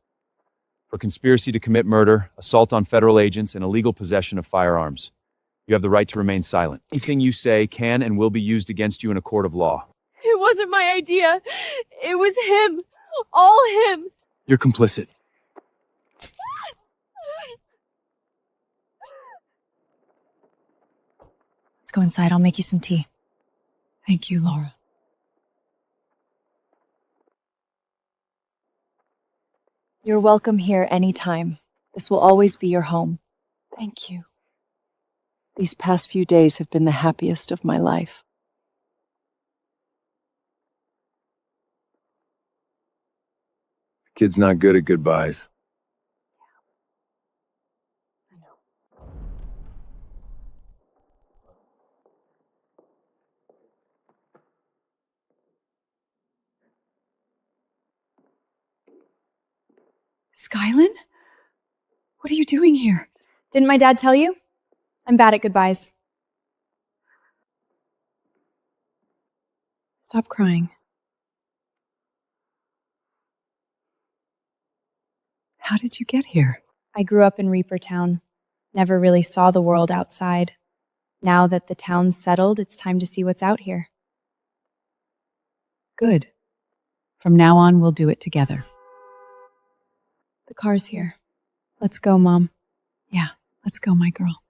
for conspiracy to commit murder, assault on federal agents, and illegal possession of firearms. You have the right to remain silent. Anything you say can and will be used against you in a court of law. It wasn't my idea. It was him. All him. You're complicit. Let's go inside. I'll make you some tea. Thank you, Laura. You're welcome here anytime. This will always be your home. Thank you. These past few days have been the happiest of my life. Kid's not good at goodbyes. Skylar? What are you doing here? Didn't my dad tell you? I'm bad at goodbyes. Stop crying. How did you get here? I grew up in Reaper Town. Never really saw the world outside. Now that the town's settled, it's time to see what's out here. Good. From now on, we'll do it together. The car's here. Let's go, Mom. Yeah, let's go, my girl.